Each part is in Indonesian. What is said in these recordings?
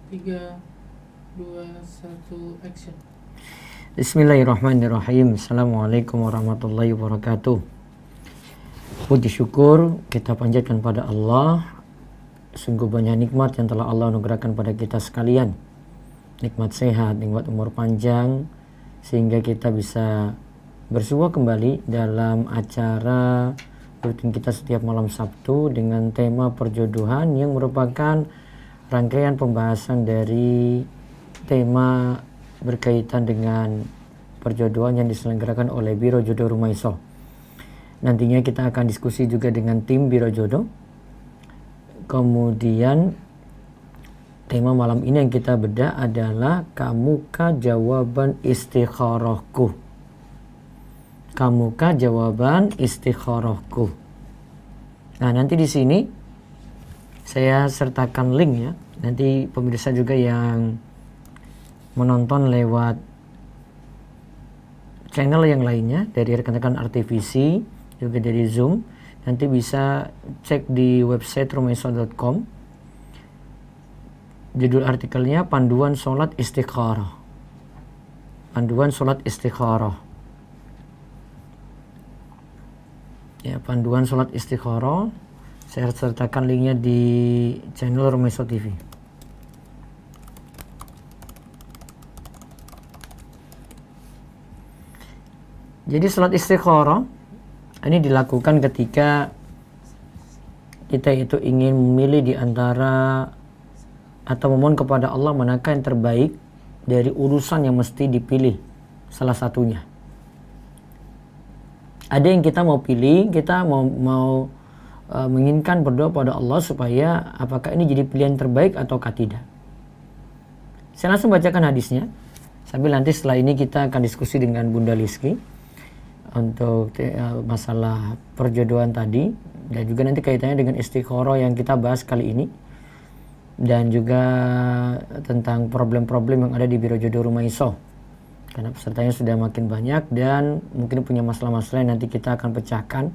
3, 2, 1, action. Bismillahirrahmanirrahim. Assalamualaikum warahmatullahi wabarakatuh. Puji syukur kita panjatkan pada Allah. Sungguh banyak nikmat yang telah Allah anugerahkan pada kita sekalian. Nikmat sehat, nikmat umur panjang, sehingga kita bisa bersua kembali dalam acara rutin kita setiap malam Sabtu dengan tema perjodohan yang merupakan rangkaian pembahasan dari tema berkaitan dengan perjodohan yang diselenggarakan oleh Biro Jodoh Rumaiso. Nantinya kita akan diskusi juga dengan tim Biro Jodoh. Kemudian tema malam ini yang kita bedah adalah Kamukah Jawaban Istikharahku. Kamukah Jawaban Istikharahku. Nah, nanti di sini saya sertakan link ya. Nanti pemirsa juga yang menonton lewat channel yang lainnya dari rekan-rekan RTVC juga dari Zoom, nanti bisa cek di website rumaiso.com. Judul artikelnya Panduan Sholat Istikharah. Panduan Sholat Istikharah. Ya, Panduan Sholat Istikharah. Saya sertakan linknya di channel Rumaiso TV. Jadi salat istikharah ini dilakukan ketika kita itu ingin memilih di antara atau memohon kepada Allah manakah yang terbaik dari urusan yang mesti dipilih salah satunya. Ada yang kita mau pilih, kita mau menginginkan berdoa pada Allah supaya apakah ini jadi pilihan terbaik ataukah tidak. Saya langsung bacakan hadisnya sambil nanti setelah ini kita akan diskusi dengan Bunda Liski untuk masalah perjodohan tadi, dan juga nanti kaitannya dengan istikharah yang kita bahas kali ini, dan juga tentang problem-problem yang ada di Biro Jodoh Rumaiso karena pesertanya sudah makin banyak dan mungkin punya masalah-masalah yang nanti kita akan pecahkan.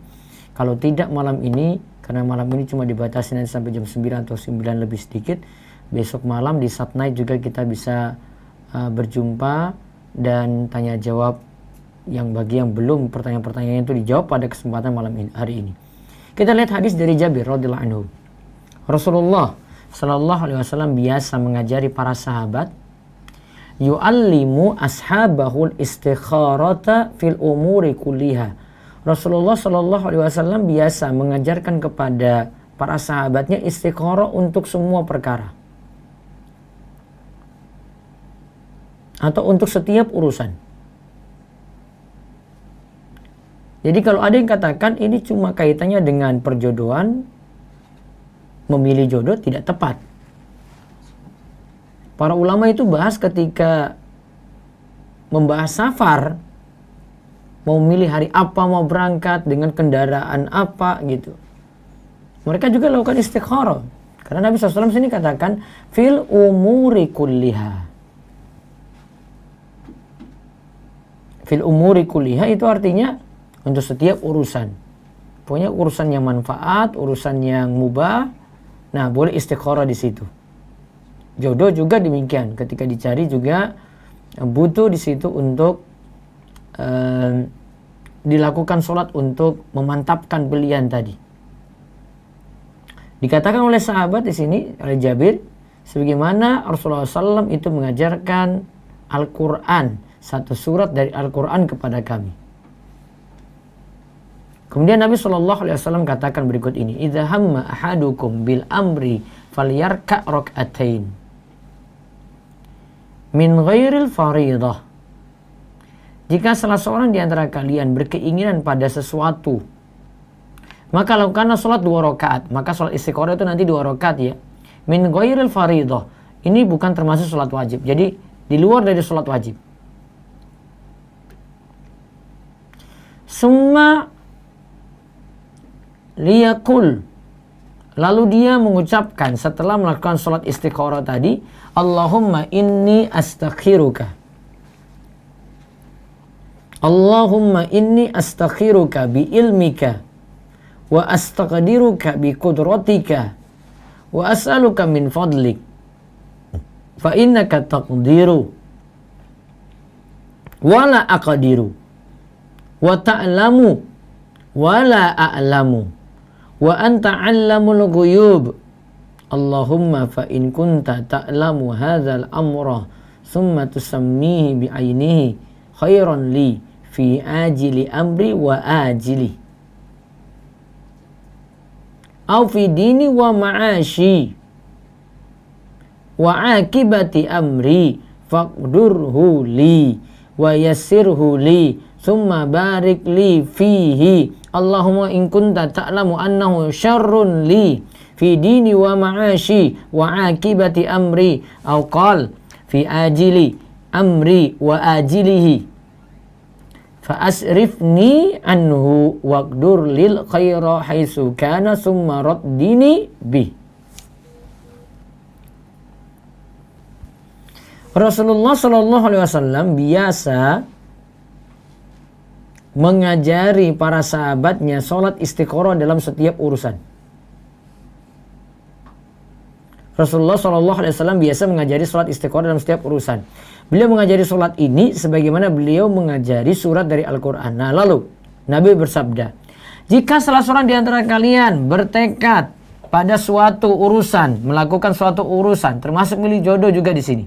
Kalau tidak malam ini, karena malam ini cuma dibatasi nanti sampai jam 9 atau 9 lebih sedikit, besok malam di Sat Night juga kita bisa berjumpa dan tanya jawab yang bagi yang belum pertanyaan-pertanyaan itu dijawab pada kesempatan malam ini, hari ini. Kita lihat hadis dari Jabir radhiyallahu anhu. Rasulullah sallallahu alaihi wasallam biasa mengajari para sahabat yu'allimu ashabahul istikharata fil umuri kulliha. Rasulullah Shallallahu Alaihi Wasallam biasa mengajarkan kepada para sahabatnya istikharah untuk semua perkara atau untuk setiap urusan. Jadi kalau ada yang katakan ini cuma kaitannya dengan perjodohan, memilih jodoh, tidak tepat. Para ulama itu bahas ketika membahas safar, mau milih hari apa, mau berangkat dengan kendaraan apa gitu. Mereka juga lakukan istikharah. Karena Nabi SAW sini katakan fil umuri kulliha. Fil umuri kulliha itu artinya untuk setiap urusan. Pokoknya urusan yang manfaat, urusan yang mubah. Nah, boleh istikharah di situ. Jodoh juga demikian. Ketika dicari juga butuh di situ untuk dilakukan sholat untuk memantapkan pilihan tadi. Dikatakan oleh sahabat di sini oleh Jabir, sebagaimana Rasulullah SAW itu mengajarkan Al-Quran, satu surat dari Al-Quran kepada kami. Kemudian Nabi SAW katakan berikut ini, idza hamma ahadukum bil amri falyarka' rak'atain min ghairil faridah. Jika salah seorang di antara kalian berkeinginan pada sesuatu, maka lakukanlah sholat 2 rakaat. Maka sholat istikharah itu nanti 2 rakaat ya. Min ghairil faridah. Ini bukan termasuk sholat wajib. Jadi di luar dari sholat wajib. Summa liyakul. Lalu dia mengucapkan setelah melakukan sholat istikharah tadi, Allahumma inni astakhiruka. Allahumma inni astakhiruka bi ilmika wa astaqdiruka bi qudratika wa as'aluka min fadlik. fa innaka taqdiru wala aqdiru wa ta'lamu wala a'lamu wa anta 'allamul ghuyub. Allahumma fa in kunta ta'lamu hadzal amra thumma tusammihi bi'ainihi khairan li fi ajili amri wa ajili au fi dini wa ma'ashi wa akibati amri faqdurhu li wa yassirhu li summa barik li fihi. Allahumma in kunta ta'lamu annahu syarrun li fi dini wa ma'ashi wa akibati amri au qal fi ajili amri wa ajilihi fa asrifni anhu waqdur lil khaira haitsu kana summa raddini bih. Rasulullah Shallallahu Alaihi Wasallam biasa mengajari para sahabatnya sholat istikharah dalam setiap urusan. Rasulullah Shallallahu Alaihi Wasallam biasa mengajari sholat istikharah dalam setiap urusan. Beliau mengajari sholat ini sebagaimana beliau mengajari surat dari Al-Quran. Nah, lalu Nabi bersabda, jika salah seorang di antara kalian bertekad pada suatu urusan, melakukan suatu urusan, termasuk milih jodoh juga di sini,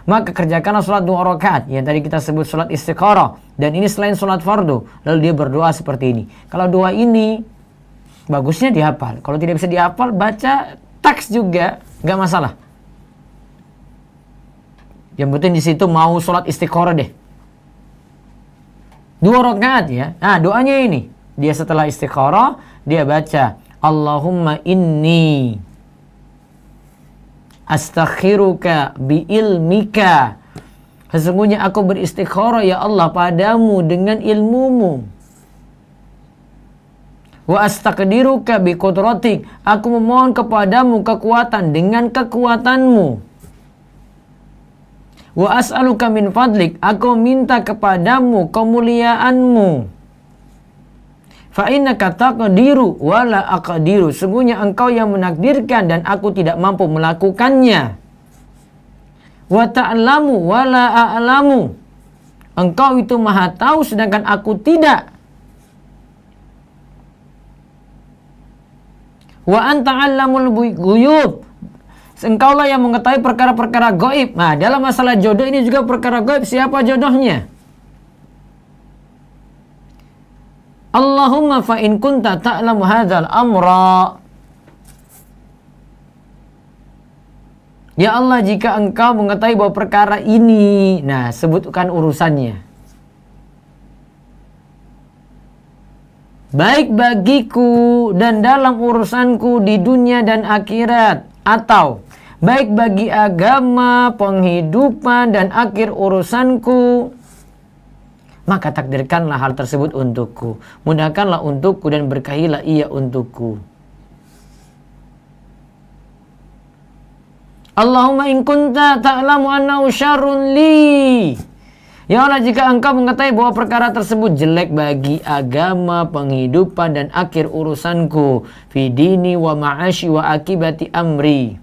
maka kerjakanlah sholat 2 rakaat yang tadi kita sebut sholat istikharah, dan ini selain sholat fardu. Lalu dia berdoa seperti ini. Kalau doa ini bagusnya dihafal, kalau tidak bisa dihafal baca teks juga nggak masalah. Yang penting di situ mau sholat istikharah deh. 2 rakaat ya. Nah, doanya ini, dia setelah istikharah dia baca Allahumma inni astakhiruka bi ilmika. Sesungguhnya aku beristikharah ya Allah padamu dengan ilmumu. Wa astaqdiruka bi qudratik. Aku memohon kepadamu kekuatan dengan kekuatanmu. Wa as'aluka min fadlik. Aku minta kepadamu kemuliaanmu. Fa innaka taqdiru wa la aqdiru. Sungguhnya engkau yang menakdirkan dan aku tidak mampu melakukannya. Wa ta'lamu wa la a'lamu. Engkau itu maha tahu sedangkan aku tidak. Wa anta 'allamul ghuyub. Engkaulah yang mengetahui perkara-perkara gaib. Nah, dalam masalah jodoh ini juga perkara gaib. Siapa jodohnya? Allahumma fa in kunta ta'lamu hadzal amra. Ya Allah, jika engkau mengetahui bahwa perkara ini, nah sebutkan urusannya. Baik bagiku dan dalam urusanku di dunia dan akhirat, atau baik bagi agama, penghidupan dan akhir urusanku, maka takdirkanlah hal tersebut untukku. Mudahkanlah untukku dan berkahilah ia untukku. Allahumma in kunta ta'lamu annahu syarrun li. Ya Allah, jika engkau mengetahui bahwa perkara tersebut jelek bagi agama, penghidupan dan akhir urusanku, fi dini wa ma'ashi wa akibati amri,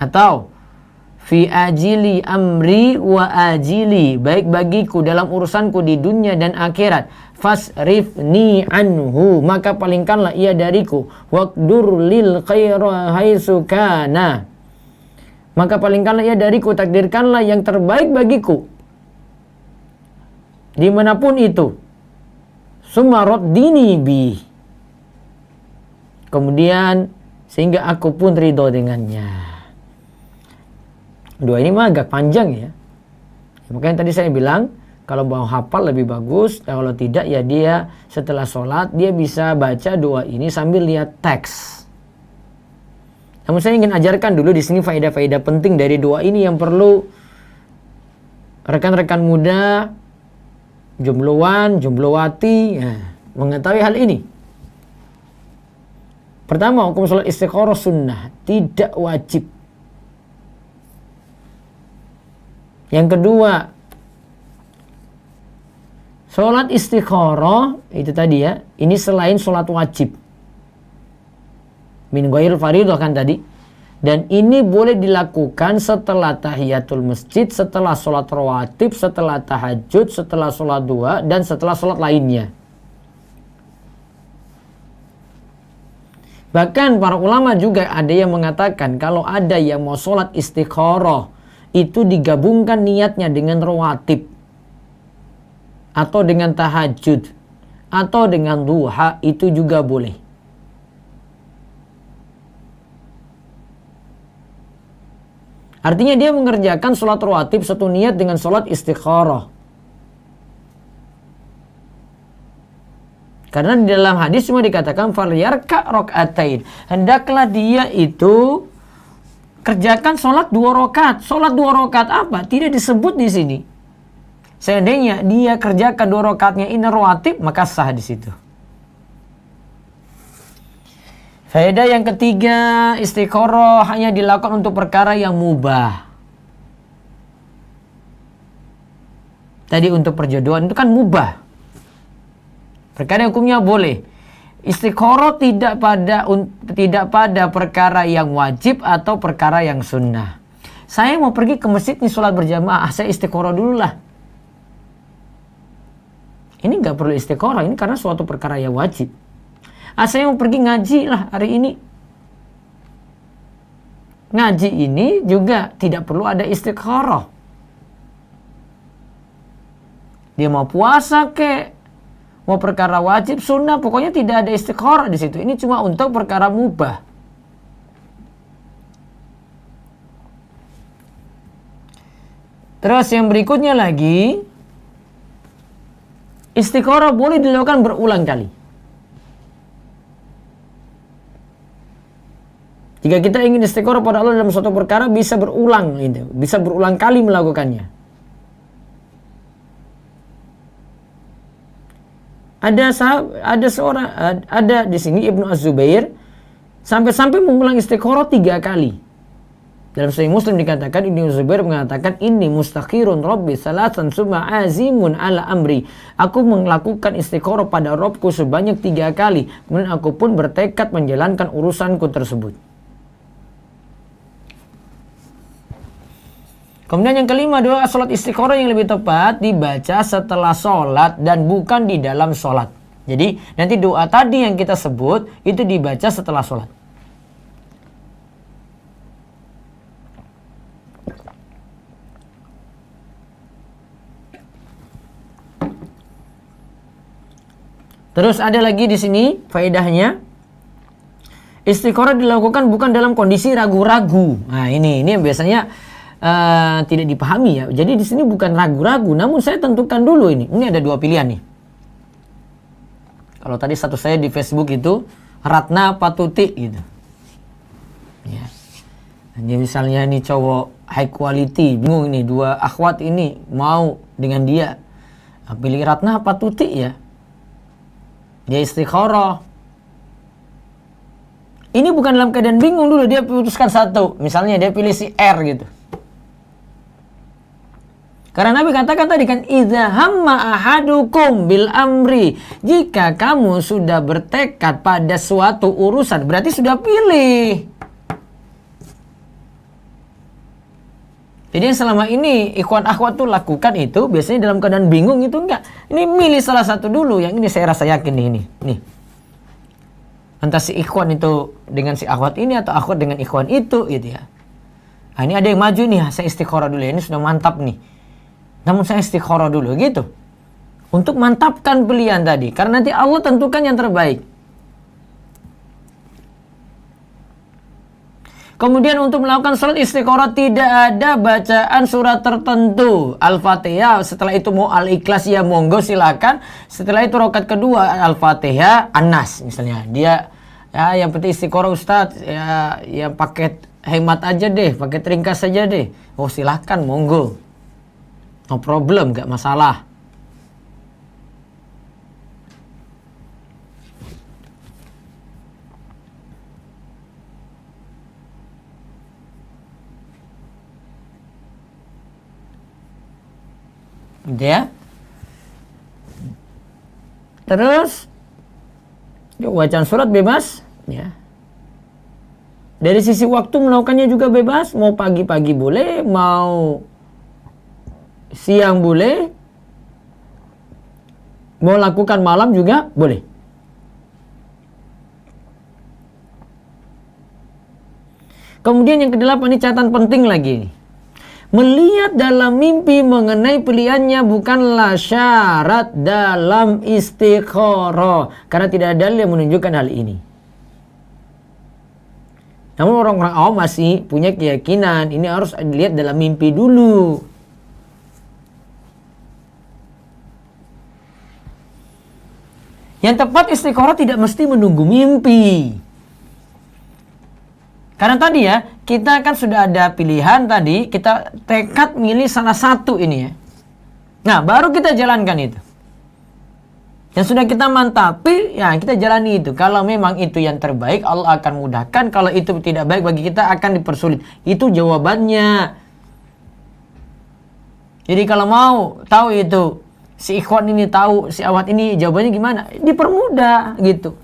atau fi ajili amri wa ajili, baik bagiku dalam urusanku di dunia dan akhirat, fasrifni anhu, maka palingkanlah ia dariku, waqdur lil khaira haitsu kana, maka palingkanlah ia dariku, takdirkanlah yang terbaik bagiku dimanapun itu. Summa raddini bi, kemudian sehingga aku pun ridho dengannya. Doa ini mah agak panjang ya. Makanya tadi saya bilang kalau mau hafal lebih bagus. Kalau tidak ya dia setelah sholat dia bisa baca doa ini sambil lihat teks. Namun saya ingin ajarkan dulu di sini faedah-faedah penting dari doa ini yang perlu rekan-rekan muda, jombloan, jomblowati mengetahui hal ini. Pertama, hukum sholat istikharah sunnah, tidak wajib. Yang kedua, sholat istikharah itu tadi ya, ini selain sholat wajib. Min ghairil fardhah kan tadi. Dan ini boleh dilakukan setelah tahiyatul masjid, setelah sholat rawatib, setelah tahajud, setelah sholat duha, dan setelah sholat lainnya. Bahkan para ulama juga ada yang mengatakan kalau ada yang mau sholat istikharah, itu digabungkan niatnya dengan rawatib, atau dengan tahajud, atau dengan duha, itu juga boleh. Artinya dia mengerjakan sholat rawatib satu niat dengan sholat istikharah. Karena di dalam hadis cuma dikatakan falyarka rakaatain. Hendaklah dia itu kerjakan sholat 2 rakaat. Sholat 2 rakaat apa? Tidak disebut di sini. Seandainya dia kerjakan 2 rakaatnya ini rawatib, maka sah di situ. Faedah yang ketiga, istikharah hanya dilakukan untuk perkara yang mubah. Tadi untuk perjodohan itu kan mubah. Perkara yang hukumnya boleh. Istikharah tidak pada perkara yang wajib atau perkara yang sunnah. Saya mau pergi ke masjid nih sholat berjamaah, saya istikharah dulu lah. Ini nggak perlu istikharah, ini karena suatu perkara yang wajib. Saya mau pergi ngaji lah hari ini. Ngaji ini juga tidak perlu ada istikharah. Dia mau puasa kek, mau perkara wajib, sunnah, pokoknya tidak ada istikharah di situ. Ini cuma untuk perkara mubah. Terus yang berikutnya lagi, istikharah boleh dilakukan berulang kali. Jika kita ingin istikharah pada Allah dalam suatu perkara, bisa berulang, gitu. Bisa berulang kali melakukannya. Ada di sini Ibnu Az-Zubair sampai mengulang istikharah 3 kali. Dalam Sahih Muslim dikatakan, Ibnu Az-Zubair mengatakan, inni mustakhirun rabbi salatan summa azimun ala amri. Aku melakukan istikharah pada Rabbku sebanyak 3 kali. Kemudian aku pun bertekad menjalankan urusanku tersebut. Kemudian yang kelima, doa sholat istikharah yang lebih tepat dibaca setelah sholat dan bukan di dalam sholat. Jadi nanti doa tadi yang kita sebut itu dibaca setelah sholat. Terus ada lagi di sini faedahnya, istikharah dilakukan bukan dalam kondisi ragu-ragu. Nah ini yang biasanya tidak dipahami ya. Jadi di sini bukan ragu-ragu, namun saya tentukan dulu ini. Ini ada 2 pilihan nih. Kalau tadi satu saya di Facebook itu Ratna Patuti gitu. Ya. Ini misalnya ini cowok high quality, bingung ini 2 akhwat ini mau dengan dia. Nah, pilih Ratna Patuti ya. Dia istikharah. Ini bukan dalam keadaan bingung dulu, dia putuskan satu. Misalnya dia pilih si R gitu. Karena Nabi katakan tadi kan, idza hamma ahadukum bil amri, jika kamu sudah bertekad pada suatu urusan berarti sudah pilih. Jadi yang selama ini ikhwan akhwat tuh lakukan itu biasanya dalam keadaan bingung itu enggak. Ini milih salah satu dulu, yang ini saya rasa yakin nih. Entah si ikhwan itu dengan si akhwat ini atau akhwat dengan ikhwan itu gitu ya. Nah, ini ada yang maju nih, saya istikharah dulu ya, ini sudah mantap nih. Namun saya istikharah dulu gitu. Untuk mantapkan pilihan tadi. Karena nanti Allah tentukan yang terbaik. Kemudian untuk melakukan sholat istikharah tidak ada bacaan surat tertentu. Al-Fatihah, setelah itu mau Al-Ikhlas ya monggo silakan. Setelah itu rakaat kedua Al-Fatihah, An-Nas misalnya. Dia ya yang penting istikharah Ustaz ya paket hemat aja deh, paket ringkas saja deh. Oh silakan monggo. No problem, gak masalah. Gitu ya. Terus bacaan surat bebas ya. Dari sisi waktu melakukannya juga bebas, mau pagi-pagi boleh, mau siang boleh, mau lakukan malam juga boleh. Kemudian yang kedelapan, ini catatan penting lagi nih. Melihat dalam mimpi mengenai pilihannya bukanlah syarat dalam istikharah, karena tidak ada dalil yang menunjukkan hal ini. Namun orang-orang awam masih punya keyakinan ini harus dilihat dalam mimpi dulu. Yang tepat istikharah tidak mesti menunggu mimpi. Karena tadi ya, kita kan sudah ada pilihan tadi, kita tekad milih salah satu ini ya. Nah, baru kita jalankan itu. Yang sudah kita mantapi, ya kita jalani itu. Kalau memang itu yang terbaik, Allah akan mudahkan. Kalau itu tidak baik bagi kita, akan dipersulit. Itu jawabannya. Jadi kalau mau tahu itu, si ikhwan ini tahu, si awat ini jawabannya gimana? Dipermudah gitu.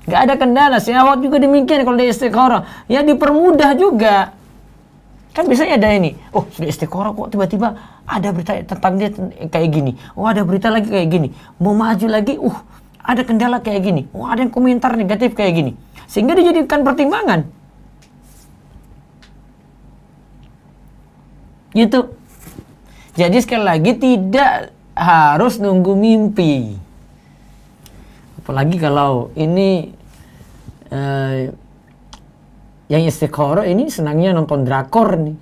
Gak ada kendala. Si awat juga demikian kalau dia istikharah. Ya dipermudah juga. Kan biasanya ada ini. Oh sudah istikharah kok tiba-tiba ada berita tentang dia kayak gini. Oh ada berita lagi kayak gini. Mau maju lagi. Ada kendala kayak gini. Oh ada yang komentar negatif kayak gini. Sehingga dijadikan pertimbangan. Gitu. Jadi sekali lagi tidak harus nunggu mimpi. Apalagi kalau ini yang istikharah ini senangnya nonton drakor nih.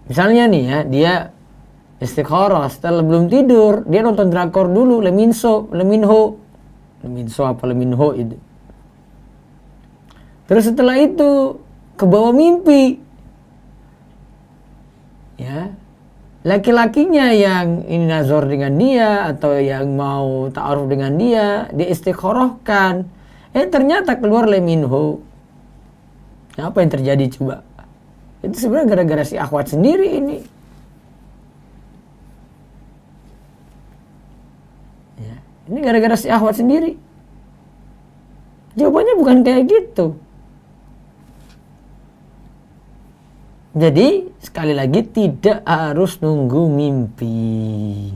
Misalnya nih ya, dia istikharah setelah belum tidur, dia nonton drakor dulu, Leminho itu. Terus setelah itu ke bawah mimpi. Ya. Laki-lakinya yang ini nazar dengan dia atau yang mau ta'aruf dengan dia istikharahkan. Ternyata keluar Leminho. Nah, apa yang terjadi coba? Itu sebenarnya gara-gara si akhwat sendiri ini. Ya, ini gara-gara si akhwat sendiri. Jawabannya bukan kayak gitu. Jadi sekali lagi tidak harus nunggu mimpi.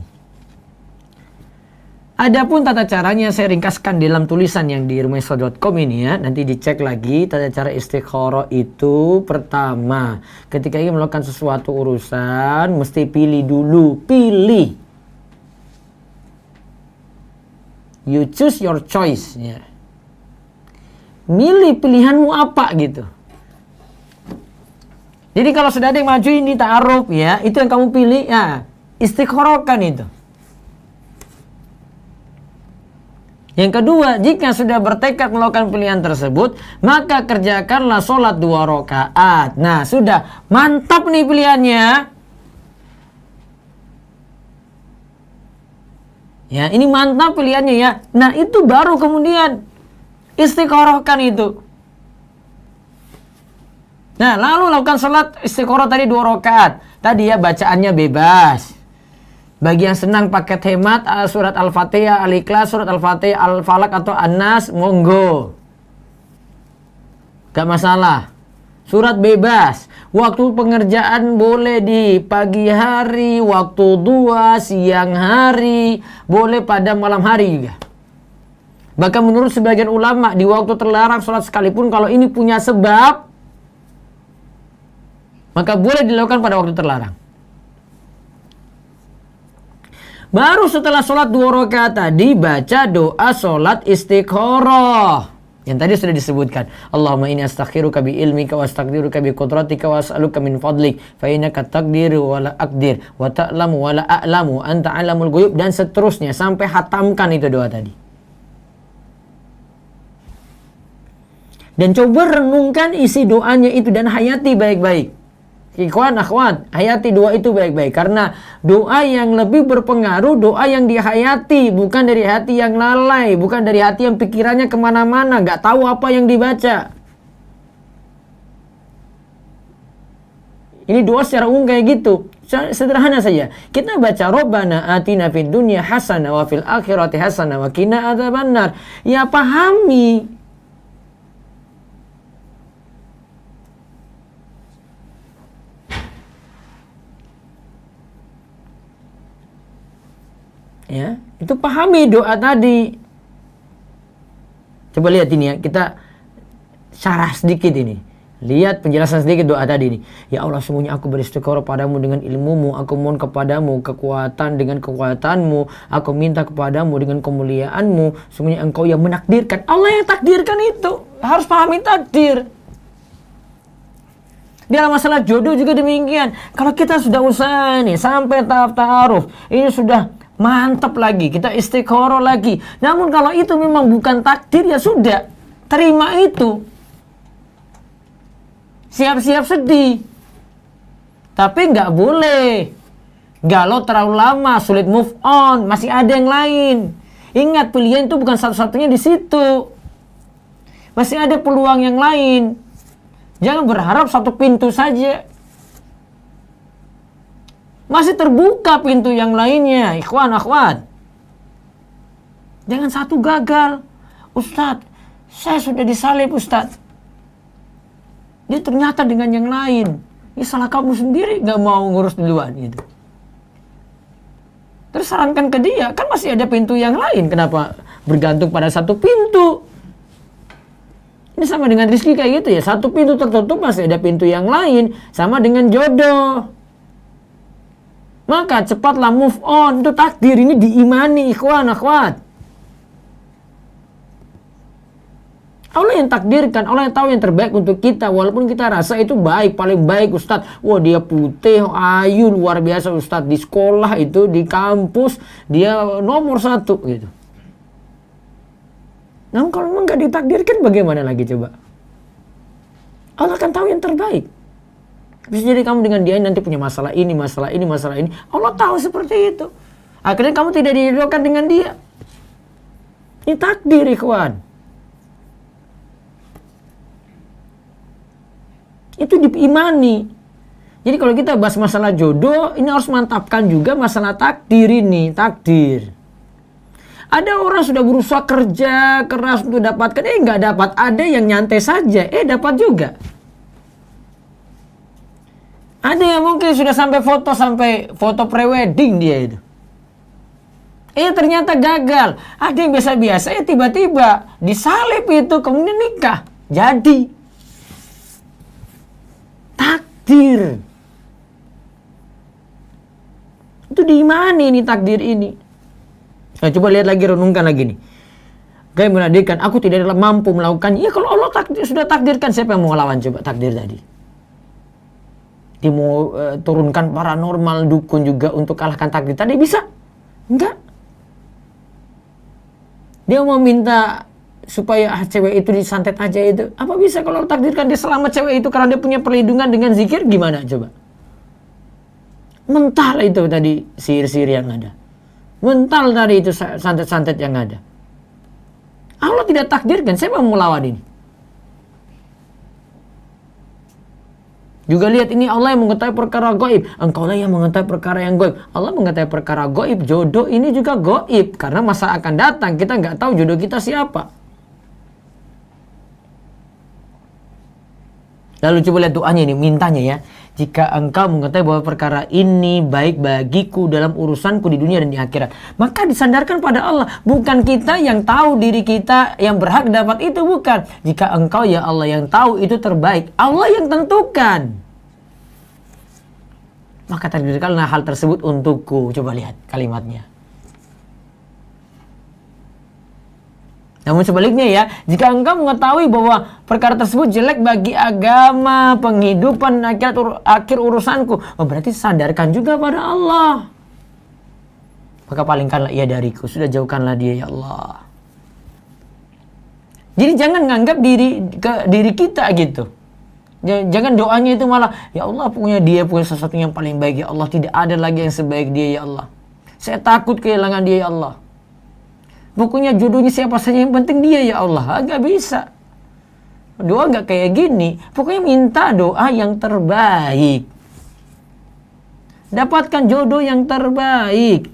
Adapun tata caranya saya ringkaskan di dalam tulisan yang di rumaisa.com ini ya. Nanti dicek lagi tata cara istikharah itu. Pertama, ketika ingin melakukan sesuatu urusan mesti pilih dulu. Pilih. You choose your choice ya. Milih pilihanmu apa gitu. Jadi kalau sudah ada yang maju ini ta'aruf ya, itu yang kamu pilih ya, istikharahkan itu. Yang kedua, jika sudah bertekad melakukan pilihan tersebut, maka kerjakanlah sholat 2 rakaat. Nah, sudah mantap nih pilihannya. Ya, ini mantap pilihannya ya. Nah, itu baru kemudian istikharahkan itu. Nah, lalu lakukan sholat istikharah tadi 2 rakaat. Tadi ya bacaannya bebas. Bagi yang senang paket hemat surat Al-Fatihah, Al-Ikhlas, surat Al-Fatihah, Al-Falaq atau An-Nas, monggo. Gak masalah. Surat bebas. Waktu pengerjaan boleh di pagi hari, waktu duha, siang hari, boleh pada malam hari juga. Bahkan menurut sebagian ulama di waktu terlarang sholat sekalipun kalau ini punya sebab, maka boleh dilakukan pada waktu terlarang. Baru setelah sholat 2 rakaat tadi baca doa sholat istikharah. Yang tadi sudah disebutkan. Allahumma inni astakhiruka bi ilmika wa astaqdiruka bi qudratika wa as'aluka min fadlik fa innaka taqdiru wa la aqdir wa ta'lamu wa la a'lamu anta 'alamul ghuyub dan seterusnya sampai hatamkan itu doa tadi. Dan coba renungkan isi doanya itu dan hayati baik-baik. Ikhwan, akhwat, hayati doa itu baik-baik. Karena doa yang lebih berpengaruh, doa yang dihayati. Bukan dari hati yang lalai. Bukan dari hati yang pikirannya kemana-mana. Gak tahu apa yang dibaca. Ini doa secara umum kayak gitu. Sederhana saja. Kita baca Rabbana atina fid dunya hasanah wa fil akhirati hasanah wa qina adzabannar. Ya pahami. Ya, itu pahami doa tadi. Coba lihat ini ya, kita syarah sedikit ini. Lihat penjelasan sedikit doa tadi ini. Ya Allah, sungguhnya aku beristighfar padamu dengan ilmumu. Aku mohon kepadamu kekuatan dengan kekuatanmu. Aku minta kepadamu dengan kemuliaanmu. Sungguhnya engkau yang menakdirkan. Allah yang takdirkan itu. Harus pahami takdir. Dalam masalah jodoh juga demikian. Kalau kita sudah usaha nih sampai tahap ta'aruf, ini sudah mantap lagi. Kita istikharah lagi. Namun kalau itu memang bukan takdir, ya sudah. Terima itu. Siap-siap sedih. Tapi nggak boleh galau terlalu lama, sulit move on, masih ada yang lain. Ingat, pilihan itu bukan satu-satunya di situ. Masih ada peluang yang lain. Jangan berharap satu pintu saja. Masih terbuka pintu yang lainnya, ikhwan, akhwat. Jangan satu gagal. Ustadz, saya sudah disalib, Ustadz. Dia ternyata dengan yang lain. Ini salah kamu sendiri gak mau ngurus duluan gitu. Terus sarankan ke dia, kan masih ada pintu yang lain. Kenapa bergantung pada satu pintu? Ini sama dengan rezeki kayak gitu ya. Satu pintu tertutup, masih ada pintu yang lain. Sama dengan jodoh. Maka cepatlah move on. Itu takdir, ini diimani, ikhwan, akhwat. Allah yang takdirkan, Allah yang tahu yang terbaik untuk kita. Walaupun kita rasa itu baik, paling baik Ustadz. Wah, dia putih, ayu, luar biasa Ustadz. Di sekolah itu, di kampus, dia nomor 1 gitu. Namun kalau memang gak ditakdirkan, bagaimana lagi coba? Allah kan tahu yang terbaik. Bisa jadi kamu dengan dia nanti punya masalah ini, masalah ini, masalah ini. Allah tahu seperti itu. Akhirnya kamu tidak dijodohkan dengan dia. Ini takdir, ikhwan. Itu diimani. Jadi kalau kita bahas masalah jodoh, ini harus mantapkan juga masalah takdir ini, takdir. Ada orang sudah berusaha kerja keras untuk dapatkan, nggak dapat. Ada yang nyantai saja, dapat juga. Ada yang mungkin sudah sampai foto prewedding dia itu. Ternyata gagal. Ada yang biasa-biasa, tiba-tiba disalib itu, kemudian nikah. Jadi takdir. Itu diimani ini takdir ini. Nah, coba lihat lagi, renungkan lagi nih. Kayak menakdirkan, aku tidak mampu melakukannya. Ya kalau Allah sudah takdirkan, siapa yang mau lawan coba takdir tadi? Dia mau turunkan paranormal, dukun juga untuk kalahkan takdir tadi, bisa? Enggak. Dia mau minta supaya cewek itu disantet aja itu. Apa bisa kalau takdirkan dia selamat cewek itu karena dia punya perlindungan dengan zikir, gimana coba? Mental itu tadi sihir-sihir yang ada. Mental tadi itu santet-santet yang ada. Allah tidak takdirkan, siapa mau melawan ini? Juga lihat ini, Allah yang mengetahui perkara gaib. Engkau lah yang mengetahui perkara yang gaib. Allah mengetahui perkara gaib. Jodoh ini juga gaib. Karena masa akan datang, kita nggak tahu jodoh kita siapa. Lalu coba lihat doanya ini, mintanya ya. Jika engkau mengetahui bahwa perkara ini baik bagiku dalam urusanku di dunia dan di akhirat, maka disandarkan pada Allah. Bukan kita yang tahu diri kita yang berhak dapat itu, bukan. Jika engkau ya Allah yang tahu itu terbaik, Allah yang tentukan. Maka takdirkanlah hal tersebut untukku. Coba lihat kalimatnya. Namun sebaliknya ya, jika engkau mengetahui bahwa perkara tersebut jelek bagi agama, penghidupan, akhir urusanku, berarti sadarkan juga pada Allah. Maka palingkanlah ia dariku, sudah jauhkanlah dia ya Allah. Jadi jangan nganggap diri kita gitu. Jangan doanya itu malah, ya Allah dia punya sesuatu yang paling baik ya Allah, tidak ada lagi yang sebaik dia ya Allah. Saya takut kehilangan dia ya Allah. Pokoknya jodohnya siapa saja, yang penting dia ya Allah. Agak bisa. Doa gak kayak gini. Pokoknya minta doa yang terbaik. Dapatkan jodoh yang terbaik.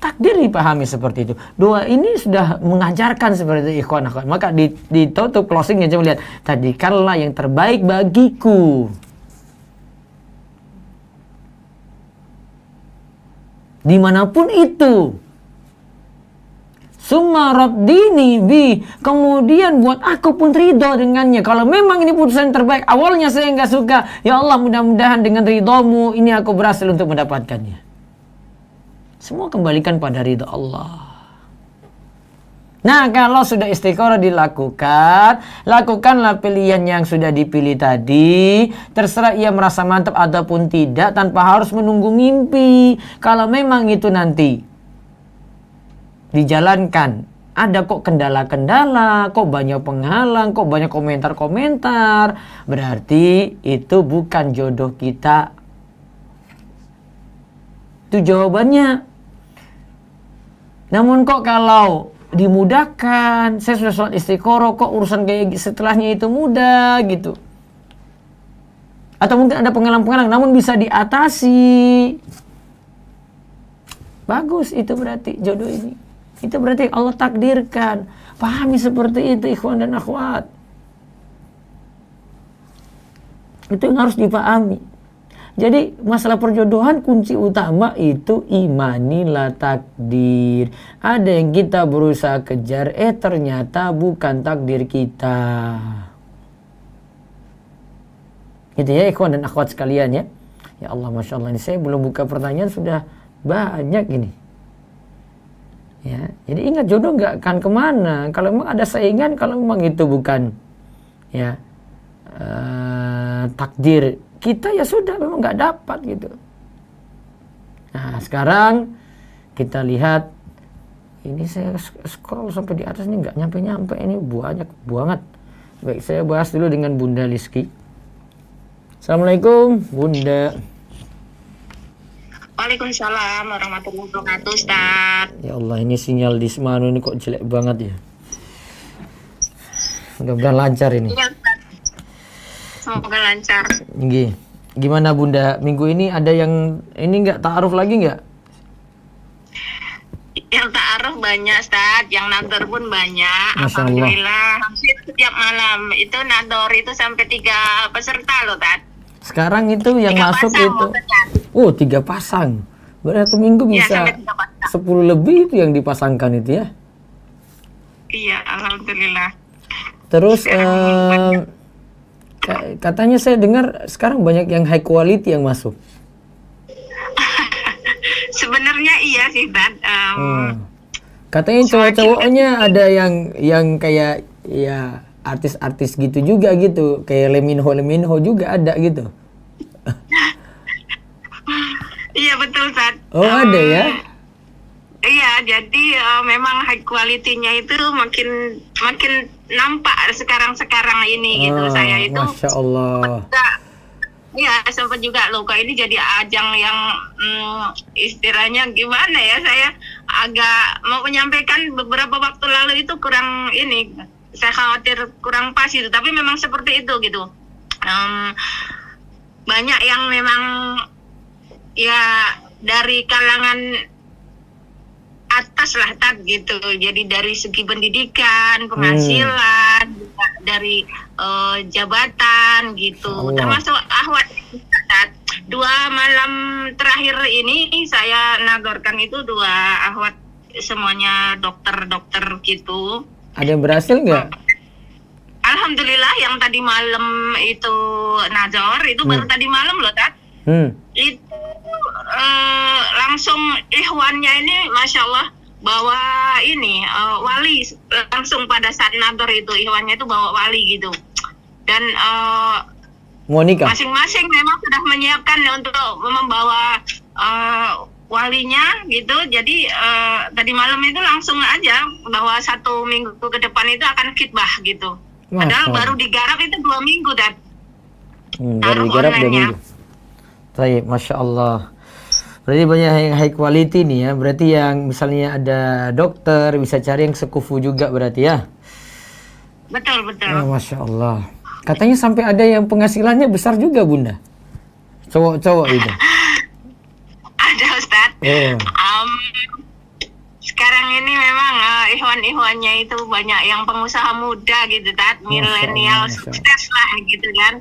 takdir dipahami seperti itu. Doa ini sudah mengajarkan seperti itu, ikhwan akhwat. Maka ditutup closingnya, coba lihat. Jadikanlah yang terbaik bagiku. Dimanapun itu. Summa raddini bi, kemudian buat aku pun ridho dengannya. Kalau memang ini putusan terbaik, awalnya saya nggak suka, ya Allah mudah-mudahan dengan ridhomu ini aku berhasil untuk mendapatkannya. Semua kembalikan pada ridho Allah. Nah, kalau sudah istiqoroh dilakukan, lakukanlah pilihan yang sudah dipilih tadi. Terserah ia merasa mantap ataupun tidak, tanpa harus menunggu mimpi. Kalau memang itu nanti dijalankan, ada kok kendala-kendala, kok banyak penghalang, kok banyak komentar-komentar, berarti itu bukan jodoh kita. Itu jawabannya. Namun kok kalau dimudahkan, saya sudah sholat istiqoroh, kok urusan kayak setelahnya itu mudah gitu. Atau mungkin ada penghalang-penghalang, namun bisa diatasi. Bagus, itu berarti jodoh ini. Itu berarti Allah takdirkan. Pahami seperti itu, ikhwan dan akhwat. Itu yang harus dipahami. Jadi masalah perjodohan kunci utama itu imanilah takdir. Ada yang kita berusaha kejar, ternyata bukan takdir kita. Gitu ya ikhwan dan akhwat sekalian ya. Ya Allah, Masya Allah, ini saya belum buka pertanyaan sudah banyak ini. Ya, jadi ingat jodoh nggak akan kemana. Kalau memang ada saingan, kalau memang itu bukan ya takdir kita, ya sudah memang nggak dapat gitu. Nah sekarang kita lihat ini, saya scroll sampai di atas ini nggak nyampe ini banyak banget. Baik, saya bahas dulu dengan Bunda Liski. Assalamualaikum Bunda. Waalaikumsalam warahmatullahi wabarakatuh, Ustaz. Ya Allah, ini sinyal di Semanu ini kok jelek banget ya. Mudah-mudahan lancar ini. Iya, Ustaz. Semoga lancar. Gimana Bunda, minggu ini ada yang ini nggak ta'aruf lagi nggak? Yang ta'aruf banyak, Ustaz. Yang nador pun banyak. Masya Allah. Alhamdulillah, hampir setiap malam. Itu nador itu sampai 3 peserta loh, Ustaz. Sekarang itu yang 3 masuk pasang, itu. maksudnya. 3 pasang. Berarti satu minggu Iya, bisa sampai 3 pasang. 10 lebih itu yang dipasangkan itu ya. Iya, alhamdulillah. Terus katanya saya dengar sekarang banyak yang high quality yang masuk. Sebenarnya iya sih, Ustaz. Katanya cowok-cowoknya ada yang kayak ya artis-artis gitu juga gitu, kayak Leminho juga ada gitu. Iya betul, Ustaz. Oh ada ya? Iya, jadi memang high quality-nya itu makin nampak sekarang ini gitu. Saya itu Masya Allah. Iya, sempat juga loh, kok ini jadi ajang yang istilahnya gimana ya, saya agak mau menyampaikan beberapa waktu lalu itu kurang ini, saya khawatir kurang pas itu, tapi memang seperti itu gitu. Banyak yang memang ya dari kalangan atas lah gitu, jadi dari segi pendidikan, penghasilan, dari jabatan gitu, Allah. termasuk ahwat. 2 malam terakhir ini saya nagorkan itu 2 ahwat, semuanya dokter gitu. Ada yang berhasil nggak? Alhamdulillah, yang tadi malam itu nazar itu baru tadi malam loh, Tat. Itu langsung ikhwannya ini Masya Allah bawa ini wali, langsung pada saat nador itu ikhwannya itu bawa wali gitu, dan Mau nikah? masing-masing memang sudah menyiapkan untuk membawa walinya gitu. Jadi tadi malam itu langsung aja bahwa 1 minggu ke depan itu akan khitbah gitu. Padahal baru digarap itu 2 minggu, dan baru digarap 2 minggu. Baik, Masya Allah. Berarti banyak yang high quality nih ya. Berarti yang misalnya ada dokter, bisa cari yang sekufu juga berarti ya. Betul. Masya Allah. Katanya sampai ada yang penghasilannya besar juga Bunda. Cowok-cowok itu. Ada, Ustaz. sekarang ini memang ikhwan-ikhwannya itu banyak yang pengusaha muda gitu, Tat, milenial Masya Allah. sukses lah gitu kan.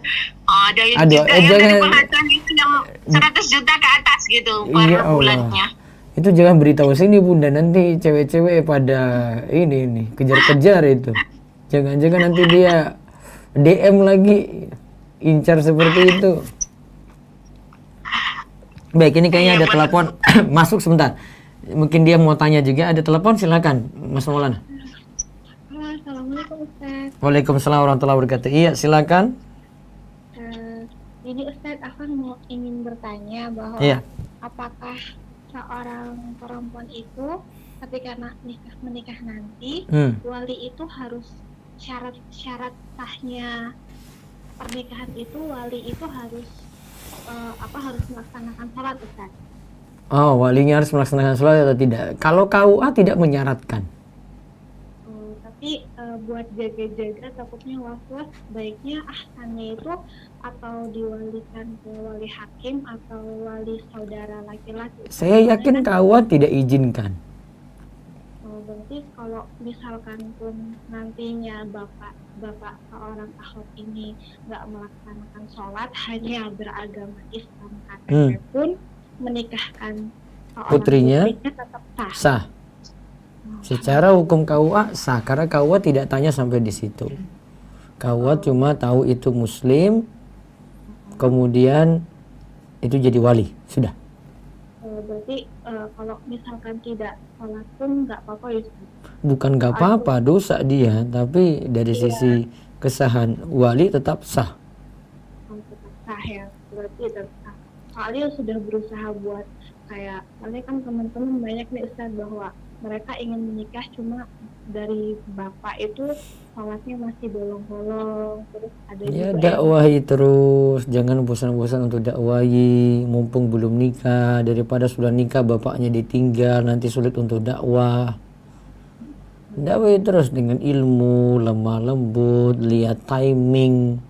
Ada yang Aduh, juga yang jangan- dari penghasilan itu yang 100 juta ke atas gitu per Ya Allah. bulannya. Itu jangan beritahu sini Bunda, nanti cewek-cewek pada ini kejar-kejar itu. Jangan-jangan nanti dia DM lagi incar seperti itu. Baik, ini kayaknya ada telepon masuk sebentar. Mungkin dia mau tanya juga, ada telepon, silakan Mas Maulana. Assalamualaikum Ustaz. Waalaikumsalam warahmatullahi wabarakatuh. Iya, silakan. Jadi Ustaz, aku ingin bertanya bahwa Iya. apakah seorang perempuan itu ketika menikah nanti, wali itu harus syarat sahnya pernikahan itu, wali itu harus harus melaksanakan sholat, Ustaz? Oh, walinya harus melaksanakan sholat atau tidak? Kalau KUA tidak menyaratkan. Tapi buat jaga-jaga takutnya was-was, baiknya ahsannya itu atau diwalikan ke wali hakim atau wali saudara laki-laki. Saya yakin KUA tidak izinkan. Berarti kalau misalkan pun nantinya bapak seorang akhwat ini nggak melaksanakan sholat, hanya beragama Islam KTP pun menikahkan seorang Putrinya tetap sah. Sah. Secara hukum KUA sah, karena KUA tidak tanya sampai di situ. KUA cuma tahu itu muslim, kemudian itu jadi wali, sudah. Berarti kalau misalkan tidak sholat pun nggak apa-apa ya? Bukan nggak apa-apa, dosa dia, tapi dari sisi kesahan wali tetap sah. Tetap sah ya, berarti tetap sah. Soalnya sudah berusaha buat kayak, soalnya kan teman-teman banyak nih Ustaz bahwa mereka ingin menikah cuma dari bapak itu sholatnya masih bolong-bolong, terus ada Ya juga dakwahi terus, jangan bosan-bosan untuk dakwahi, mumpung belum nikah, daripada sudah nikah bapaknya ditinggal nanti sulit untuk dakwah. Dakwahi terus dengan ilmu, lemah lembut, lihat timing,